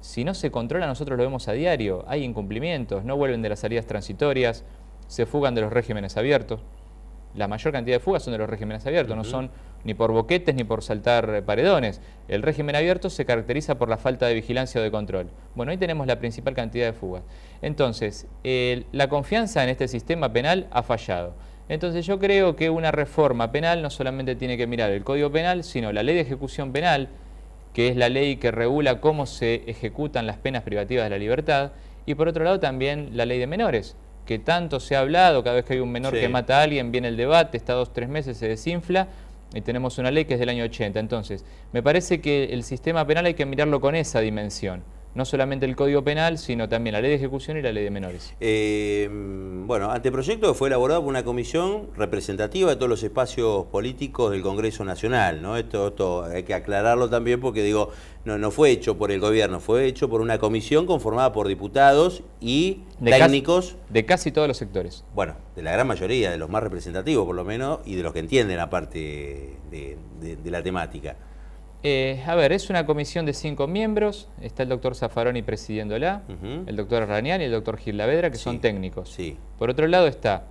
si no se controla, nosotros lo vemos a diario, hay incumplimientos, no vuelven de las salidas transitorias, se fugan de los regímenes abiertos. La mayor cantidad de fugas son de los regímenes abiertos, no son ni por boquetes ni por saltar paredones. El régimen abierto se caracteriza por la falta de vigilancia o de control. Bueno, ahí tenemos la principal cantidad de fugas. Entonces, la confianza en este sistema penal ha fallado. Entonces yo creo que una reforma penal no solamente tiene que mirar el Código Penal, sino la Ley de Ejecución Penal, que es la ley que regula cómo se ejecutan las penas privativas de la libertad, y por otro lado también la Ley de Menores, que tanto se ha hablado, cada vez que hay un menor que mata a alguien, viene el debate, está 2 o 3 meses, se desinfla, y tenemos una ley que es del año 80. Entonces, me parece que el sistema penal hay que mirarlo con esa dimensión. No solamente el Código Penal, sino también la Ley de Ejecución y la Ley de Menores. Bueno, anteproyecto fue elaborado por una comisión representativa de todos los espacios políticos del Congreso Nacional, ¿no? Esto hay que aclararlo también porque, digo, no fue hecho por el gobierno, fue hecho por una comisión conformada por diputados y técnicos. De casi todos los sectores. Bueno, de la gran mayoría, de los más representativos por lo menos, y de los que entienden aparte de la temática. Es una comisión de 5 miembros, está el doctor Zaffaroni presidiéndola, el doctor Arranian y el doctor Gil Lavedra, que son técnicos. Por otro lado está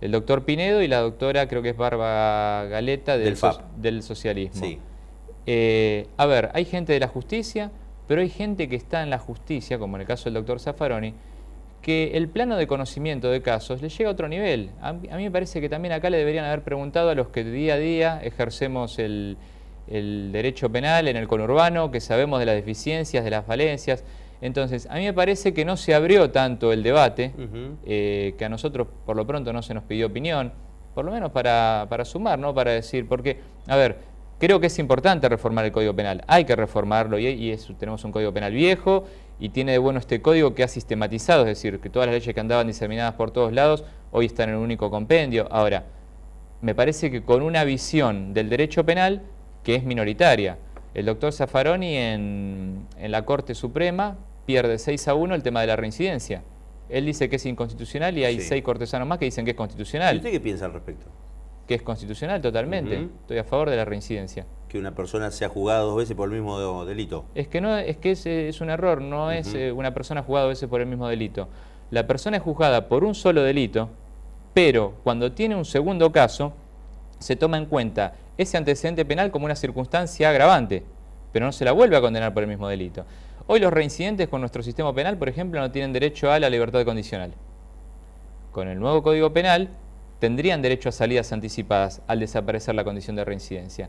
el doctor Pinedo y la doctora, creo que es Barba Galeta, del socialismo. Hay gente de la justicia, pero hay gente que está en la justicia, como en el caso del doctor Zaffaroni, que el plano de conocimiento de casos le llega a otro nivel. A mí me parece que también acá le deberían haber preguntado a los que día a día ejercemos el derecho penal en el conurbano, que sabemos de las deficiencias, de las falencias. Entonces, a mí me parece que no se abrió tanto el debate, que a nosotros por lo pronto no se nos pidió opinión, por lo menos para sumar, ¿no? Para decir, porque, creo que es importante reformar el Código Penal, hay que reformarlo, tenemos un Código Penal viejo, y tiene de bueno este código que ha sistematizado, es decir, que todas las leyes que andaban diseminadas por todos lados, hoy están en un único compendio. Ahora, me parece que con una visión del derecho penal que es minoritaria. El doctor Zaffaroni en la Corte Suprema pierde 6-1 el tema de la reincidencia. Él dice que es inconstitucional y hay 6 cortesanos más que dicen que es constitucional. ¿Y usted qué piensa al respecto? Que es constitucional totalmente. Estoy a favor de la reincidencia. Que una persona sea juzgada 2 veces por el mismo delito. Es que es un error, no es una persona juzgada 2 veces por el mismo delito. La persona es juzgada por un solo delito, pero cuando tiene un segundo caso, se toma en cuenta ese antecedente penal como una circunstancia agravante, pero no se la vuelve a condenar por el mismo delito. Hoy los reincidentes con nuestro sistema penal, por ejemplo, no tienen derecho a la libertad condicional. Con el nuevo Código Penal tendrían derecho a salidas anticipadas al desaparecer la condición de reincidencia.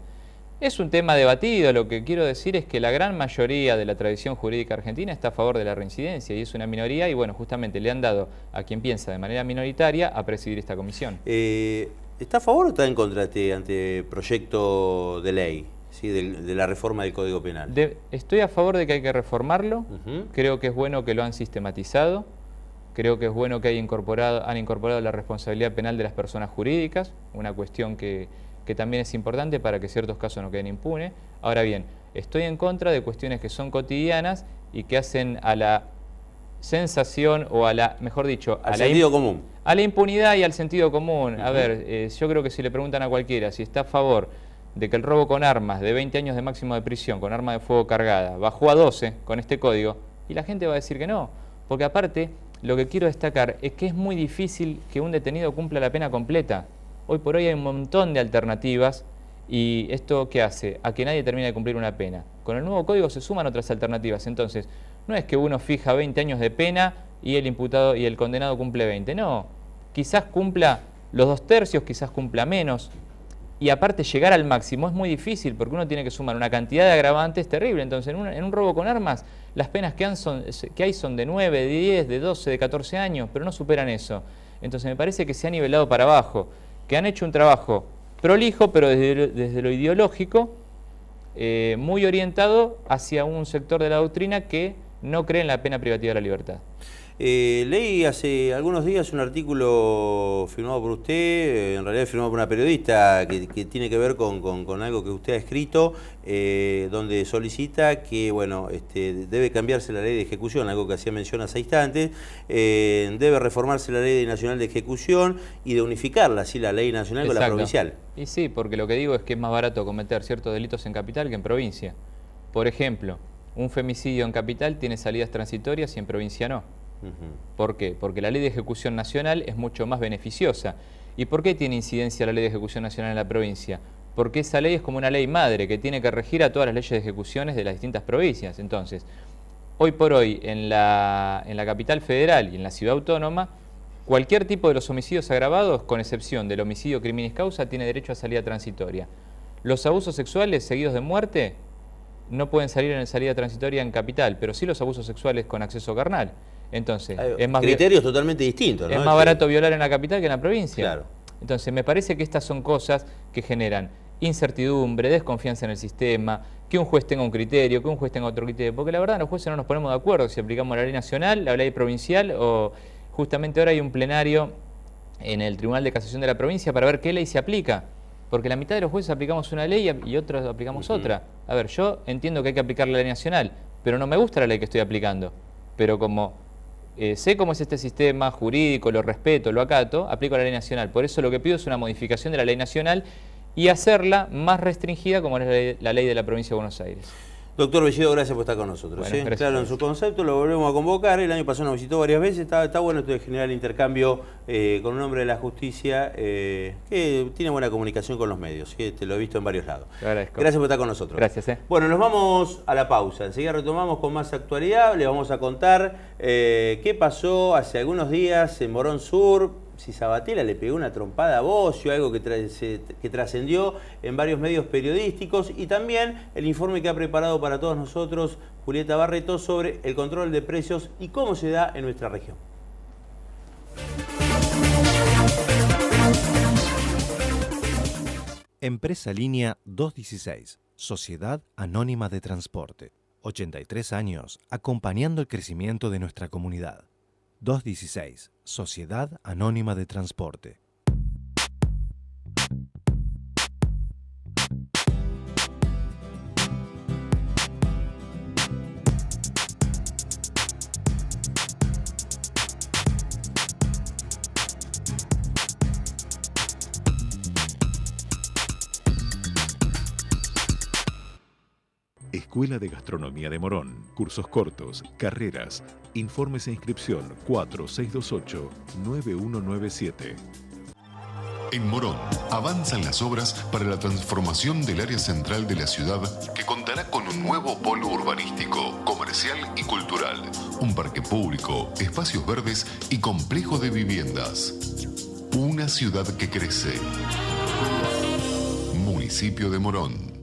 Es un tema debatido, lo que quiero decir es que la gran mayoría de la tradición jurídica argentina está a favor de la reincidencia y es una minoría y bueno, justamente le han dado a quien piensa de manera minoritaria a presidir esta comisión. ¿Está a favor o está en contra de este anteproyecto de ley, ¿sí? de la reforma del Código Penal? Estoy a favor de que hay que reformarlo, creo que es bueno que lo han sistematizado, creo que es bueno que han incorporado la responsabilidad penal de las personas jurídicas, una cuestión que también es importante para que ciertos casos no queden impunes. Ahora bien, estoy en contra de cuestiones que son cotidianas y que hacen a la sensación o mejor dicho, al sentido común. A la impunidad y al sentido común. Yo creo que si le preguntan a cualquiera si está a favor de que el robo con armas de 20 años de máximo de prisión, con arma de fuego cargada, bajó a 12 con este código, y la gente va a decir que no. Porque aparte, lo que quiero destacar es que es muy difícil que un detenido cumpla la pena completa. Hoy por hoy hay un montón de alternativas, y ¿esto qué hace? A que nadie termine de cumplir una pena. Con el nuevo código se suman otras alternativas. Entonces, no es que uno fija 20 años de pena y el imputado y el condenado cumple 20. No, quizás cumpla los 2/3, quizás cumpla menos. Y aparte llegar al máximo es muy difícil porque uno tiene que sumar una cantidad de agravantes terrible. Entonces en un robo con armas las penas que hay son de 9, de 10, de 12, de 14 años, pero no superan eso. Entonces me parece que se ha nivelado para abajo, que han hecho un trabajo prolijo, pero desde lo ideológico, muy orientado hacia un sector de la doctrina que no cree en la pena privativa de la libertad. Leí hace algunos días un artículo firmado por usted, en realidad firmado por una periodista que tiene que ver con algo que usted ha escrito, donde solicita que bueno, debe cambiarse la ley de ejecución, algo que hacía mención hace instantes, debe reformarse la ley nacional de ejecución y de unificarla, así la ley nacional con la provincial. Y sí, porque lo que digo es que es más barato cometer ciertos delitos en capital que en provincia. Por ejemplo, un femicidio en capital tiene salidas transitorias y en provincia no. ¿Por qué? Porque la ley de ejecución nacional es mucho más beneficiosa. ¿Y por qué tiene incidencia la ley de ejecución nacional en la provincia? Porque esa ley es como una ley madre que tiene que regir a todas las leyes de ejecuciones de las distintas provincias. Entonces, hoy por hoy en la capital federal y en la ciudad autónoma, cualquier tipo de los homicidios agravados, con excepción del homicidio criminis causa, tiene derecho a salida transitoria. Los abusos sexuales seguidos de muerte no pueden salir en salida transitoria en capital, pero sí los abusos sexuales con acceso carnal. Entonces, es más criterios totalmente distintos, ¿no? Es más barato violar en la capital que en la provincia. Claro. Entonces, me parece que estas son cosas que generan incertidumbre, desconfianza en el sistema, que un juez tenga un criterio, que un juez tenga otro criterio, porque la verdad los jueces no nos ponemos de acuerdo si aplicamos la ley nacional, la ley provincial, o justamente ahora hay un plenario en el Tribunal de Casación de la provincia para ver qué ley se aplica. Porque la mitad de los jueces aplicamos una ley y otros aplicamos otra. A ver, yo entiendo que hay que aplicar la ley nacional, pero no me gusta la ley que estoy aplicando. Pero como sé cómo es este sistema jurídico, lo respeto, lo acato, aplico la ley nacional. Por eso lo que pido es una modificación de la ley nacional y hacerla más restringida como es la ley de la provincia de Buenos Aires. Doctor Bellido, gracias por estar con nosotros. Bueno, claro, en su concepto lo volvemos a convocar. El año pasado nos visitó varias veces. Está bueno esto de generar el intercambio con un hombre de la justicia que tiene buena comunicación con los medios. Lo he visto en varios lados. Agradezco. Gracias por estar con nosotros. Gracias. Bueno, nos vamos a la pausa. Enseguida retomamos con más actualidad. Le vamos a contar qué pasó hace algunos días en Morón Sur. Si Sabatella le pegó una trompada a Bocio, algo que trascendió en varios medios periodísticos, y también el informe que ha preparado para todos nosotros Julieta Barreto sobre el control de precios y cómo se da en nuestra región. Empresa Línea 216, Sociedad Anónima de Transporte. 83 años acompañando el crecimiento de nuestra comunidad. 216, Sociedad Anónima de Transporte. Escuela de Gastronomía de Morón. Cursos cortos, carreras. Informes e inscripción 4628-9197. En Morón avanzan las obras para la transformación del área central de la ciudad, que contará con un nuevo polo urbanístico, comercial y cultural, un parque público, espacios verdes y complejo de viviendas. Una ciudad que crece. Municipio de Morón.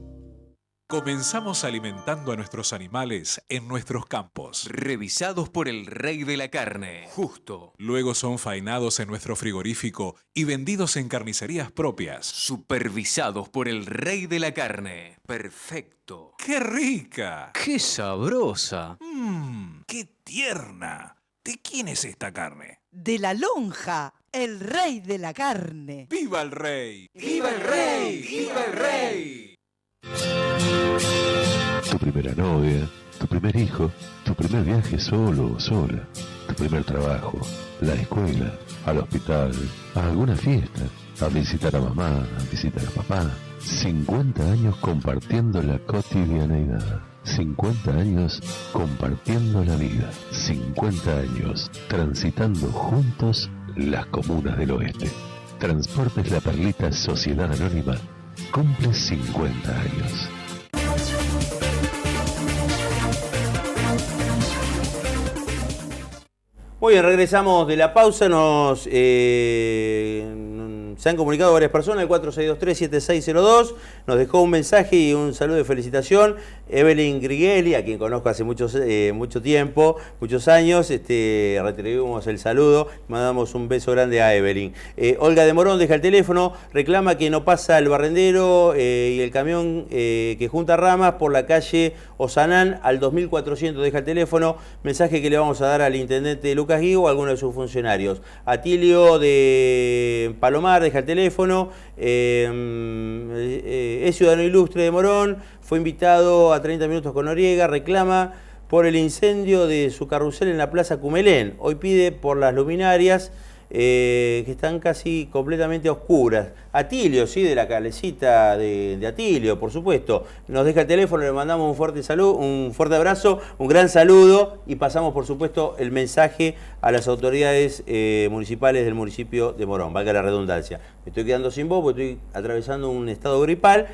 Comenzamos alimentando a nuestros animales en nuestros campos. Revisados por el rey de la carne, Justo. Luego son faenados en nuestro frigorífico y vendidos en carnicerías propias. Supervisados por el rey de la carne, Perfecto. ¡Qué rica! ¡Qué sabrosa! ¡Qué tierna! ¿De quién es esta carne? De la lonja, el rey de la carne. ¡Viva el rey! ¡Viva el rey! ¡Viva el rey! Tu primera novia, tu primer hijo, tu primer viaje solo o sola, tu primer trabajo, la escuela, al hospital, a alguna fiesta. a visitar a mamá, a visitar a papá. 50 años compartiendo la cotidianeidad. 50 años compartiendo la vida. 50 años transitando juntos las comunas del oeste. Transportes La Perlita Sociedad Anónima cumple 50 años. Muy bien, regresamos de la pausa. Se han comunicado varias personas, el 4623-7602, nos dejó un mensaje y un saludo de felicitación. Evelyn Grigeli, a quien conozco hace mucho tiempo, muchos años, retribuimos el saludo, mandamos un beso grande a Evelyn. Olga de Morón deja el teléfono, reclama que no pasa el barrendero y el camión que junta ramas por la calle Osanán al 2400, deja el teléfono, mensaje que le vamos a dar al intendente Lucas Guigo o a alguno de sus funcionarios. Atilio de Palomar deja el teléfono, es ciudadano ilustre de Morón, fue invitado a 30 minutos con Noriega, reclama por el incendio de su carrusel en la Plaza Cumelén. Hoy pide por las luminarias que están casi completamente oscuras. Atilio, sí, de la calecita de Atilio, por supuesto. Nos deja el teléfono, le mandamos un fuerte abrazo, un gran saludo y pasamos, por supuesto, el mensaje a las autoridades municipales del municipio de Morón, valga la redundancia. Me estoy quedando sin voz porque estoy atravesando un estado gripal.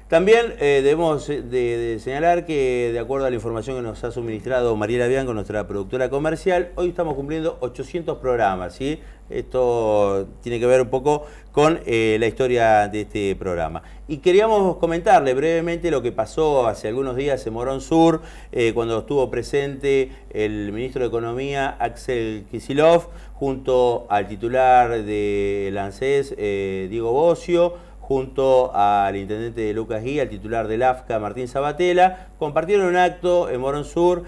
También debemos de señalar que, de acuerdo a la información que nos ha suministrado Mariela Bianco, nuestra productora comercial, hoy estamos cumpliendo 800 programas, ¿sí? Esto tiene que ver un poco con la historia de este programa. Y queríamos comentarle brevemente lo que pasó hace algunos días en Morón Sur, cuando estuvo presente el ministro de Economía, Axel Kicillof, junto al titular de ANSES, Diego Bocio, junto al intendente de Lucas Guía, al titular del AFCA, Martín Sabatella, compartieron un acto en Morón Sur,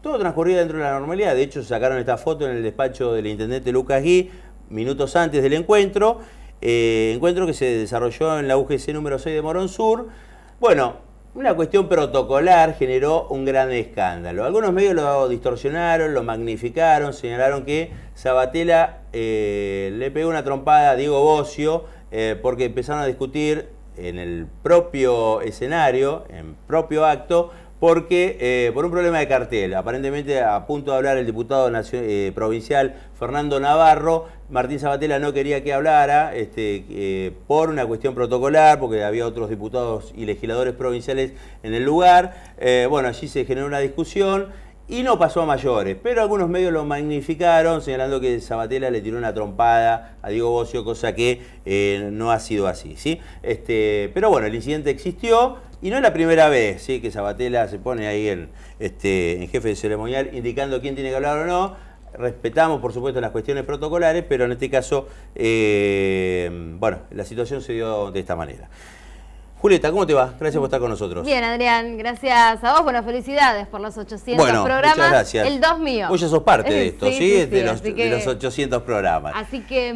todo transcurría dentro de la normalidad. De hecho, sacaron esta foto en el despacho del intendente Lucas Guía minutos antes del encuentro que se desarrolló en la UGC número 6 de Morón Sur. Bueno, una cuestión protocolar generó un gran escándalo. Algunos medios lo distorsionaron, lo magnificaron, señalaron que Sabatella le pegó una trompada a Diego Bocio, porque empezaron a discutir en el propio escenario, en propio acto, porque por un problema de cartel. Aparentemente, a punto de hablar el diputado provincial Fernando Navarro, Martín Sabatella no quería que hablara por una cuestión protocolar, porque había otros diputados y legisladores provinciales en el lugar. Bueno, allí se generó una discusión y no pasó a mayores, pero algunos medios lo magnificaron, señalando que Sabatella le tiró una trompada a Diego Bocio, cosa que no ha sido así, ¿sí? Pero bueno, el incidente existió y no es la primera vez, ¿sí?, que Sabatella se pone ahí en jefe de ceremonial indicando quién tiene que hablar o no. Respetamos, por supuesto, las cuestiones protocolares, pero en este caso, bueno, la situación se dio de esta manera. Julieta, ¿cómo te va? Gracias por estar con nosotros. Bien, Adrián, gracias a vos. Bueno, felicidades por los 800 programas. Muchas gracias. El 2 mío. Vos ya sos parte de esto, ¿sí? De que, los 800 programas. Así que,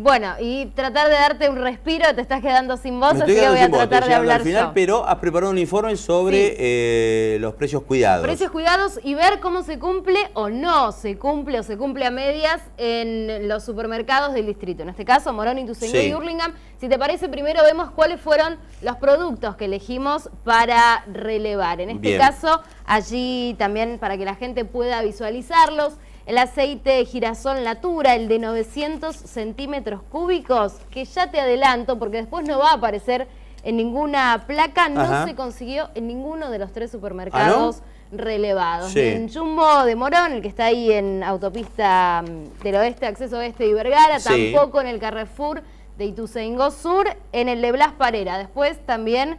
bueno, y tratar de darte un respiro, te estás quedando sin voz, así que voy a tratar de hablar al final, yo. Pero has preparado un informe sobre los precios cuidados. Precios cuidados y ver cómo se cumple o no se cumple, o se cumple a medias en los supermercados del distrito. En este caso, Morón, Ituzaingó y Hurlingham. Si te parece, primero vemos cuáles fueron los productos que elegimos para relevar. En este caso, allí también para que la gente pueda visualizarlos, el aceite de girasol Natura, el de 900 centímetros cúbicos, que ya te adelanto, porque después no va a aparecer en ninguna placa, no se consiguió en ninguno de los 3 supermercados relevados. Ni en Jumbo de Morón, el que está ahí en autopista del oeste, acceso oeste de Vergara, tampoco en el Carrefour de Ituzaingó Sur, en el de Blas Parera. Después también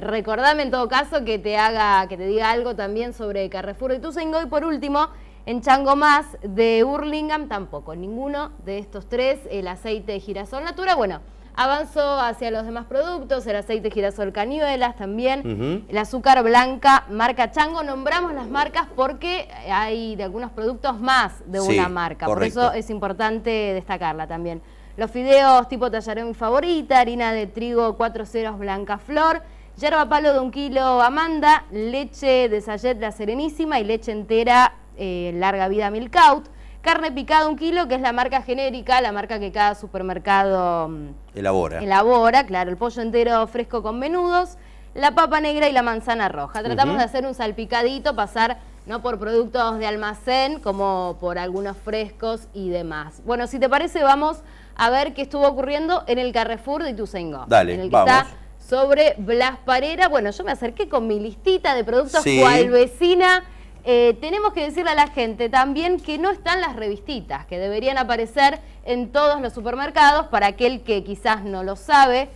recordame en todo caso que te diga algo también sobre Carrefour de Ituzaingó. Y por último, en Changomás de Hurlingham tampoco, ninguno de estos 3, el aceite de girasol Natura. Bueno, avanzó hacia los demás productos, el aceite de girasol Cañuelas también, el azúcar blanca marca Chango. Nombramos las marcas porque hay de algunos productos más de una marca, correcto. Por eso es importante destacarla también. Los fideos tipo tallarón Mi Favorita, harina de trigo 4 ceros Blanca Flor, yerba palo de 1 kilo Amanda, leche de Sayet La Serenísima y leche entera Larga Vida Milkout, Carne picada 1 kilo, que es la marca genérica, la marca que cada supermercado elabora, claro, el pollo entero fresco con menudos, la papa negra y la manzana roja. Tratamos de hacer un salpicadito, pasar no por productos de almacén, como por algunos frescos y demás. Bueno, si te parece, vamos a ver qué estuvo ocurriendo en el Carrefour de Ituzaingó. Dale, en el que vamos. está sobre Blas Parera. Bueno, yo me acerqué con mi listita de productos cual vecina. Tenemos que decirle a la gente también que no están las revistitas, que deberían aparecer en todos los supermercados para aquel que quizás no lo sabe,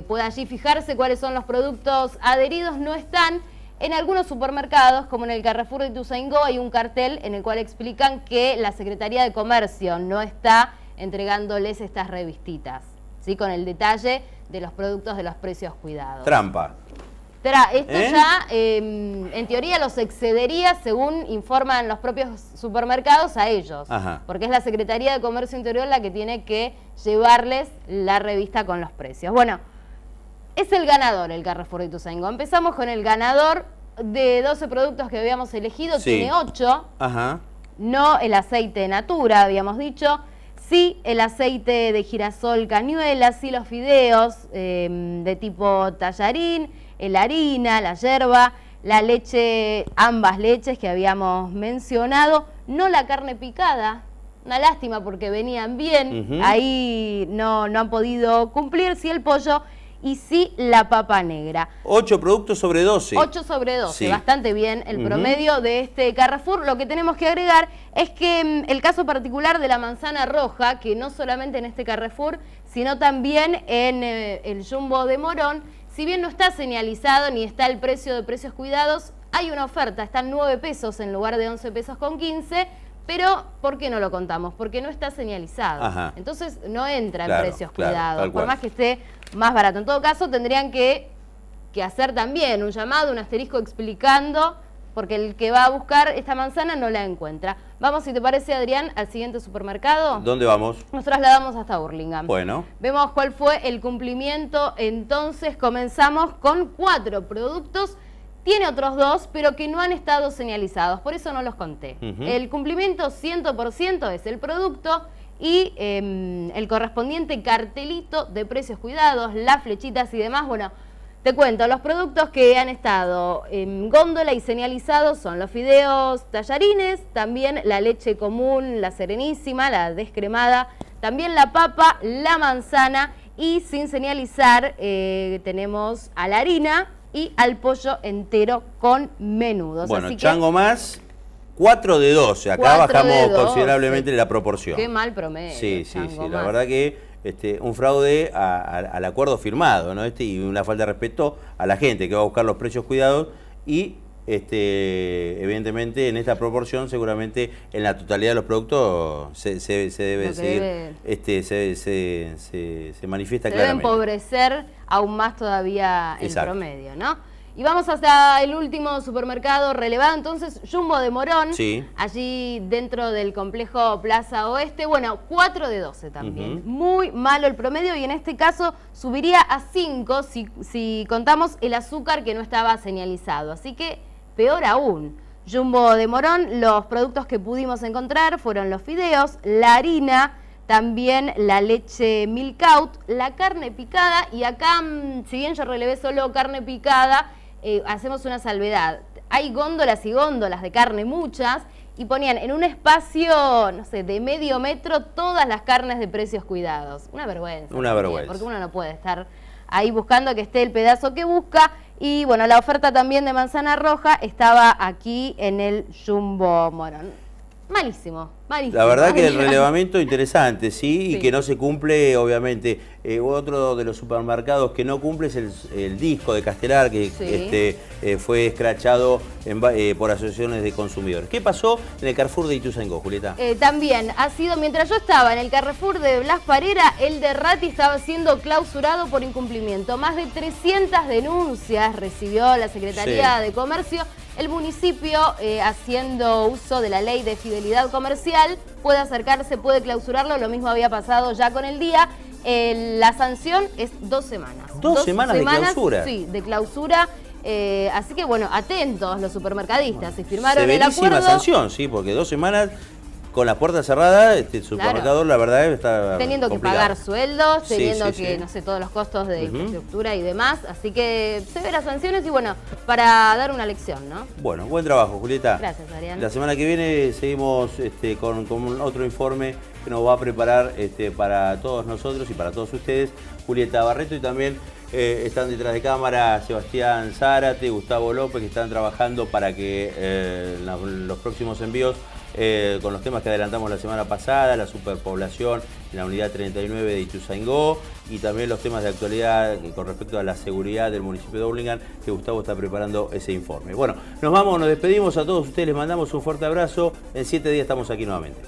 pueda allí fijarse cuáles son los productos adheridos. No están. En algunos supermercados, como en el Carrefour de Ituzaingó, hay un cartel en el cual explican que la Secretaría de Comercio no está entregándoles estas revistitas, ¿sí? Con el detalle de los productos de los precios cuidados. Trampa. Esto ya, en teoría, los excedería, según informan los propios supermercados, a ellos. Porque es la Secretaría de Comercio Interior la que tiene que llevarles la revista con los precios. Bueno, es el ganador el Carrefour de Ituzaingó. Empezamos con el ganador de 12 productos que habíamos elegido. Tiene 8. No el aceite Natura, habíamos dicho. Sí el aceite de girasol cañuela, sí los fideos de tipo tallarín, la harina, la yerba, la leche, ambas leches que habíamos mencionado. No la carne picada. Una lástima porque venían bien. Ahí no han podido cumplir. Sí el pollo. Y sí la papa negra. 8 productos sobre 12. 8 sobre 12, bastante bien el promedio de este Carrefour. Lo que tenemos que agregar es que el caso particular de la manzana roja, que no solamente en este Carrefour, sino también en el Jumbo de Morón, si bien no está señalizado ni está el precio de precios cuidados, hay una oferta, están 9 pesos en lugar de 11 pesos con 15, pero ¿por qué no lo contamos? Porque no está señalizado. Entonces no entra en precios cuidados, por más que esté más barato. En todo caso, tendrían que hacer también un llamado, un asterisco explicando, porque el que va a buscar esta manzana no la encuentra. Vamos, si te parece, Adrián, al siguiente supermercado. ¿Dónde vamos? Nos trasladamos hasta Hurlingham. Bueno. Vemos cuál fue el cumplimiento. Entonces comenzamos con 4 productos. Tiene otros 2, pero que no han estado señalizados, por eso no los conté. El cumplimiento 100% es el producto y el correspondiente cartelito de precios cuidados, las flechitas y demás. Bueno, te cuento, los productos que han estado en góndola y señalizados son los fideos tallarines, también la leche común, la serenísima, la descremada, también la papa, la manzana y sin señalizar tenemos a la harina y al pollo entero con menudos. Bueno, así chango más, 4 de 12. Acá bajamos considerablemente la proporción. Qué mal promedio. Sí, la verdad que un fraude al acuerdo firmado, ¿no? Y una falta de respeto a la gente que va a buscar los precios cuidados y evidentemente en esta proporción seguramente en la totalidad de los productos se debe seguir, se manifiesta claramente. Debe empobrecer aún más todavía el promedio, ¿no? Y vamos hasta el último supermercado relevado, entonces, Jumbo de Morón, allí dentro del complejo Plaza Oeste. Bueno, 4 de 12 también. Muy malo el promedio y en este caso subiría a 5 si contamos el azúcar que no estaba señalizado. Así que peor aún. Jumbo de Morón, los productos que pudimos encontrar fueron los fideos, la harina, también la leche Milk Out, la carne picada y acá, si bien yo relevé solo carne picada, hacemos una salvedad. Hay góndolas y góndolas de carne, muchas, y ponían en un espacio, no sé, de medio metro todas las carnes de precios cuidados. Una vergüenza. Una vergüenza. Porque uno no puede estar ahí buscando que esté el pedazo que busca. Y bueno, la oferta también de manzana roja estaba aquí en el Jumbo Morón. Malísimo, malísimo. La verdad que el relevamiento interesante, y que no se cumple, obviamente. Otro de los supermercados que no cumple es el disco de Castelar, que fue escrachado por asociaciones de consumidores. ¿Qué pasó en el Carrefour de Ituzaingó, Julieta? También ha sido, mientras yo estaba en el Carrefour de Blas Parera, el de Rati estaba siendo clausurado por incumplimiento. Más de 300 denuncias recibió la Secretaría de Comercio. El municipio, haciendo uso de la ley de fidelidad comercial, puede acercarse, puede clausurarlo. Lo mismo había pasado ya con el día. La sanción es 2 semanas. ¿2 semanas de clausura? Sí, de clausura. Así que, bueno, atentos los supermercadistas. Si firmaron el acuerdo... Severísima sanción, sí, porque 2 semanas con las puertas cerradas, el supermercado, la verdad, está teniendo complicado. que pagar sueldos, Sí, teniendo sí, que, sí. no sé, todos los costos de infraestructura y demás. Así que severas sanciones y bueno, para dar una lección, ¿no? Bueno, buen trabajo, Julieta. Gracias, Adrián. La semana que viene seguimos con otro informe que nos va a preparar para todos nosotros y para todos ustedes, Julieta Barreto, y también están detrás de cámara Sebastián Zárate, Gustavo López, que están trabajando para que los próximos envíos, con los temas que adelantamos la semana pasada, la superpoblación en la unidad 39 de Ituzaingó, y también los temas de actualidad con respecto a la seguridad del municipio de Hurlingham, que Gustavo está preparando ese informe. Bueno, nos vamos, nos despedimos a todos ustedes, les mandamos un fuerte abrazo. En 7 días estamos aquí nuevamente.